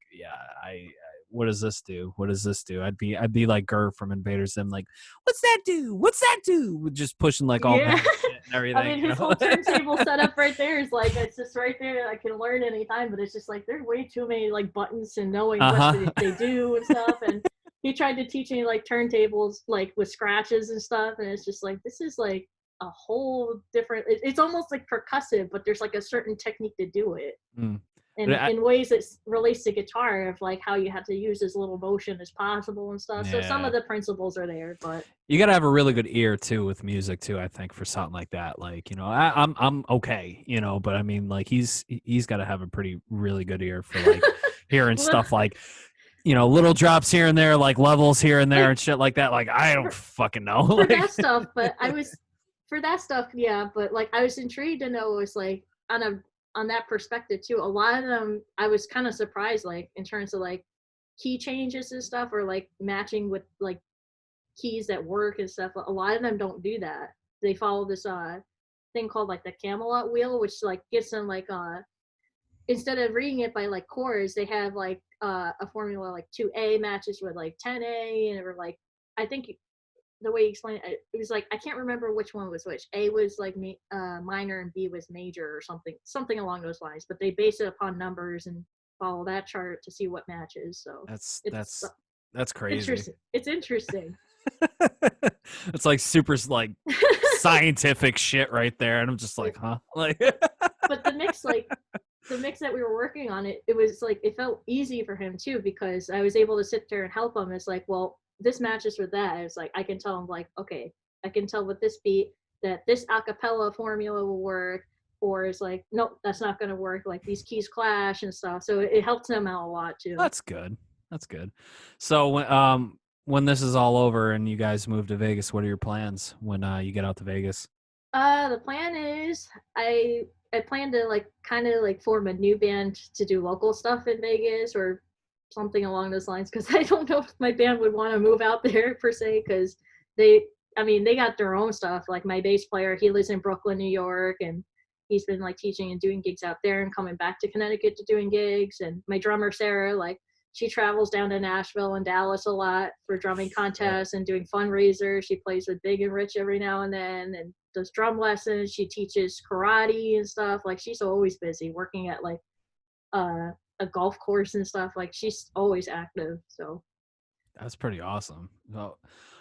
what does this do? What does this do? I'd be like Gurr from Invaders Zim, like, what's that do? What's that do? Just pushing like all that shit and everything. I mean, his whole turntable setup right there is like, it's just right there. I can learn anytime, but it's just like, there's way too many like buttons and knowing what they do and stuff. And he tried to teach me like turntables, like with scratches and stuff. And it's just like, this is like a whole different, it's almost like percussive, but there's like a certain technique to do it. and in ways that relates to guitar of like how you have to use as little motion as possible and stuff. So some of the principles are there, but you got to have a really good ear too with music too. I think for something like that, like, you know, I'm okay, you know, but I mean, like he's got to have a pretty really good ear for like hearing stuff like, you know, little drops here and there, like levels here and there and shit like that. Like I don't fucking know for like, that stuff. But for that stuff, yeah. But like I was intrigued to know, it was like on that perspective too. A lot of them, I was kind of surprised, like in terms of like key changes and stuff, or like matching with like keys that work and stuff. A lot of them don't do that. They follow this thing called like the Camelot wheel, which like gives them like instead of reading it by like chords, they have like a formula like 2A matches with like 10A, and or like I think the way you explained it, it was like I can't remember which one was which. A was like minor and B was major or something along those lines. But they base it upon numbers and follow that chart to see what matches. So that's crazy. Interesting. It's interesting. It's like super like scientific shit right there, and I'm just like, huh? Like, but the mix that we were working on, it was like it felt easy for him too, because I was able to sit there and help him. It's like, well, this matches with that. It's like I can tell him like, okay, I can tell with this beat that this acapella formula will work, or it's like, nope, that's not going to work. Like these keys clash and stuff. So it helped him out a lot too. That's good. So when this is all over and you guys move to Vegas, what are your plans when you get out to Vegas? The plan is I plan to like kind of like form a new band to do local stuff in Vegas or something along those lines, because I don't know if my band would want to move out there per se, because they got their own stuff. Like my bass player, he lives in Brooklyn, New York, and he's been like teaching and doing gigs out there and coming back to Connecticut to doing gigs. And my drummer Sarah, like she travels down to Nashville and Dallas a lot for drumming contests and doing fundraisers. She plays with Big and Rich every now and then and does drum lessons. She teaches karate and stuff. Like she's always busy working at like a golf course and stuff. Like she's always active. So that's pretty awesome.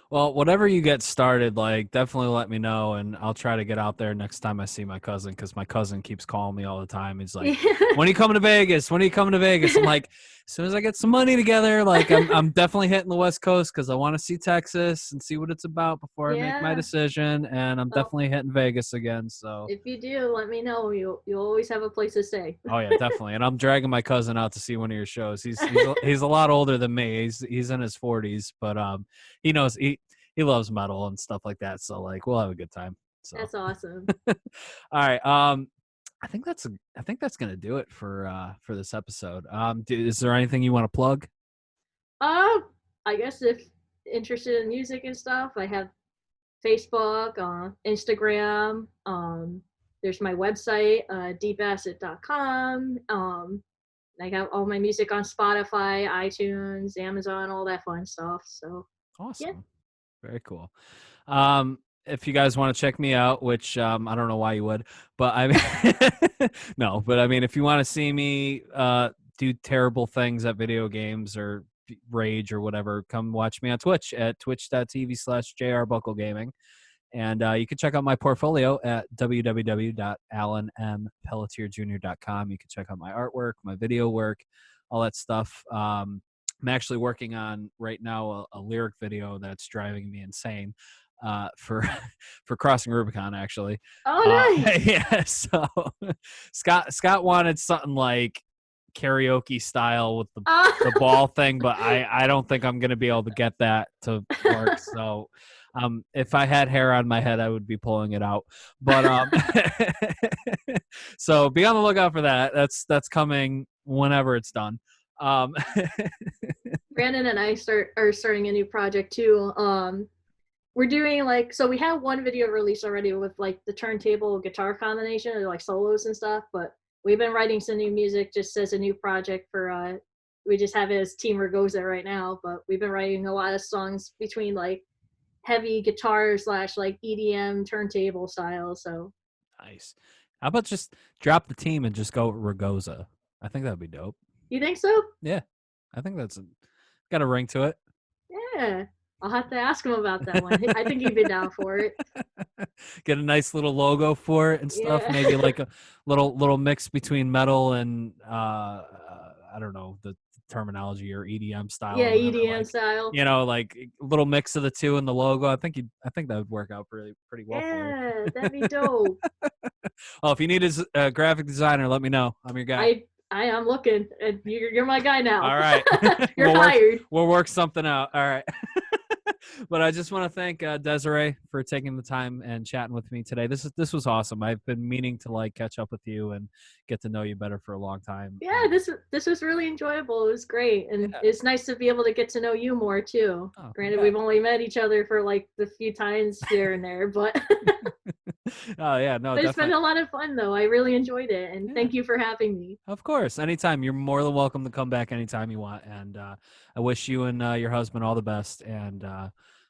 Well, whatever you get started, like definitely let me know, and I'll try to get out there next time I see my cousin, because my cousin keeps calling me all the time. He's like, "When are you coming to Vegas? When are you coming to Vegas?" I'm like, as soon as I get some money together, like I'm definitely hitting the West Coast, because I want to see Texas and see what it's about before I make my decision, and I'm definitely hitting Vegas again. So if you do, let me know. You'll always have a place to stay. Oh yeah, definitely. And I'm dragging my cousin out to see one of your shows. He's a lot older than me. He's in his 40s, but he knows he loves metal and stuff like that. So like we'll have a good time. So that's awesome. All right. I think that's gonna do it for this episode. Is there anything you want to plug? I guess if interested in music and stuff, I have Facebook, Instagram. There's my website, deepacid.com. I got all my music on Spotify, iTunes, Amazon, all that fun stuff. So awesome. Yeah. Very cool. If you guys want to check me out, which I don't know why you would, but I mean, no, but I mean, if you want to see me do terrible things at video games or rage or whatever, come watch me on Twitch at twitch.tv/jrbucklegaming. And you can check out my portfolio at www.alanmpelletierjr.com. You can check out my artwork, my video work, all that stuff. I'm actually working on right now a lyric video that's driving me insane for Crossing Rubicon, actually. Oh, nice. Yeah, so Scott wanted something like karaoke style with the ball thing, but I don't think I'm gonna be able to get that to work. So if I had hair on my head, I would be pulling it out. But so be on the lookout for that. That's coming whenever it's done. Brandon and I are starting a new project too. We're doing like, so we have one video release already with like the turntable guitar combination or like solos and stuff, but we've been writing some new music just as a new project for we just have it as Team Ragoza right now, but we've been writing a lot of songs between like heavy guitar / like EDM turntable style. So nice. How about just drop the team and just go Ragoza? I think that'd be dope. You think so? Yeah, I think that's got a ring to it. Yeah. I'll have to ask him about that one. I think he'd be down for it. Get a nice little logo for it and stuff. Yeah. Maybe like a little mix between metal and I don't know the terminology or EDM style Yeah, or whatever. EDM Like, style. you know, like a little mix of the two in the logo. I think that would work out pretty well for you. Yeah, that'd be dope. Oh, if you need a graphic designer, let me know. I'm your guy. I am looking. And you're my guy now. All right. You're hired. We'll work something out. All right. But I just want to thank Desiree for taking the time and chatting with me today. This was awesome. I've been meaning to like catch up with you and get to know you better for a long time. Yeah, this was really enjoyable. It was great, and Yeah. it's nice to be able to get to know you more too. Oh, Granted, yeah. we've only met each other for like the few times here and there, but Oh yeah, no, but it's been definitely. a lot of fun though. I really enjoyed it, and Yeah. thank you for having me. Of course, anytime. You're more than welcome to come back anytime you want. And I wish you and your husband all the best, and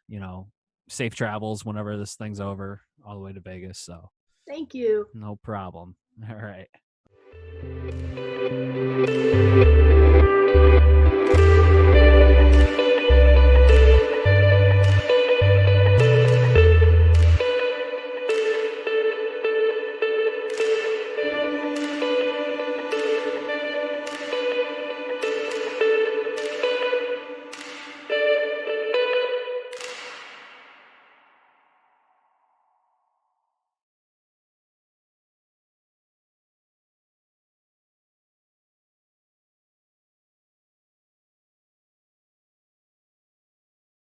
you know, safe travels whenever this thing's over, all the way to Vegas. So Thank you. no problem. All right.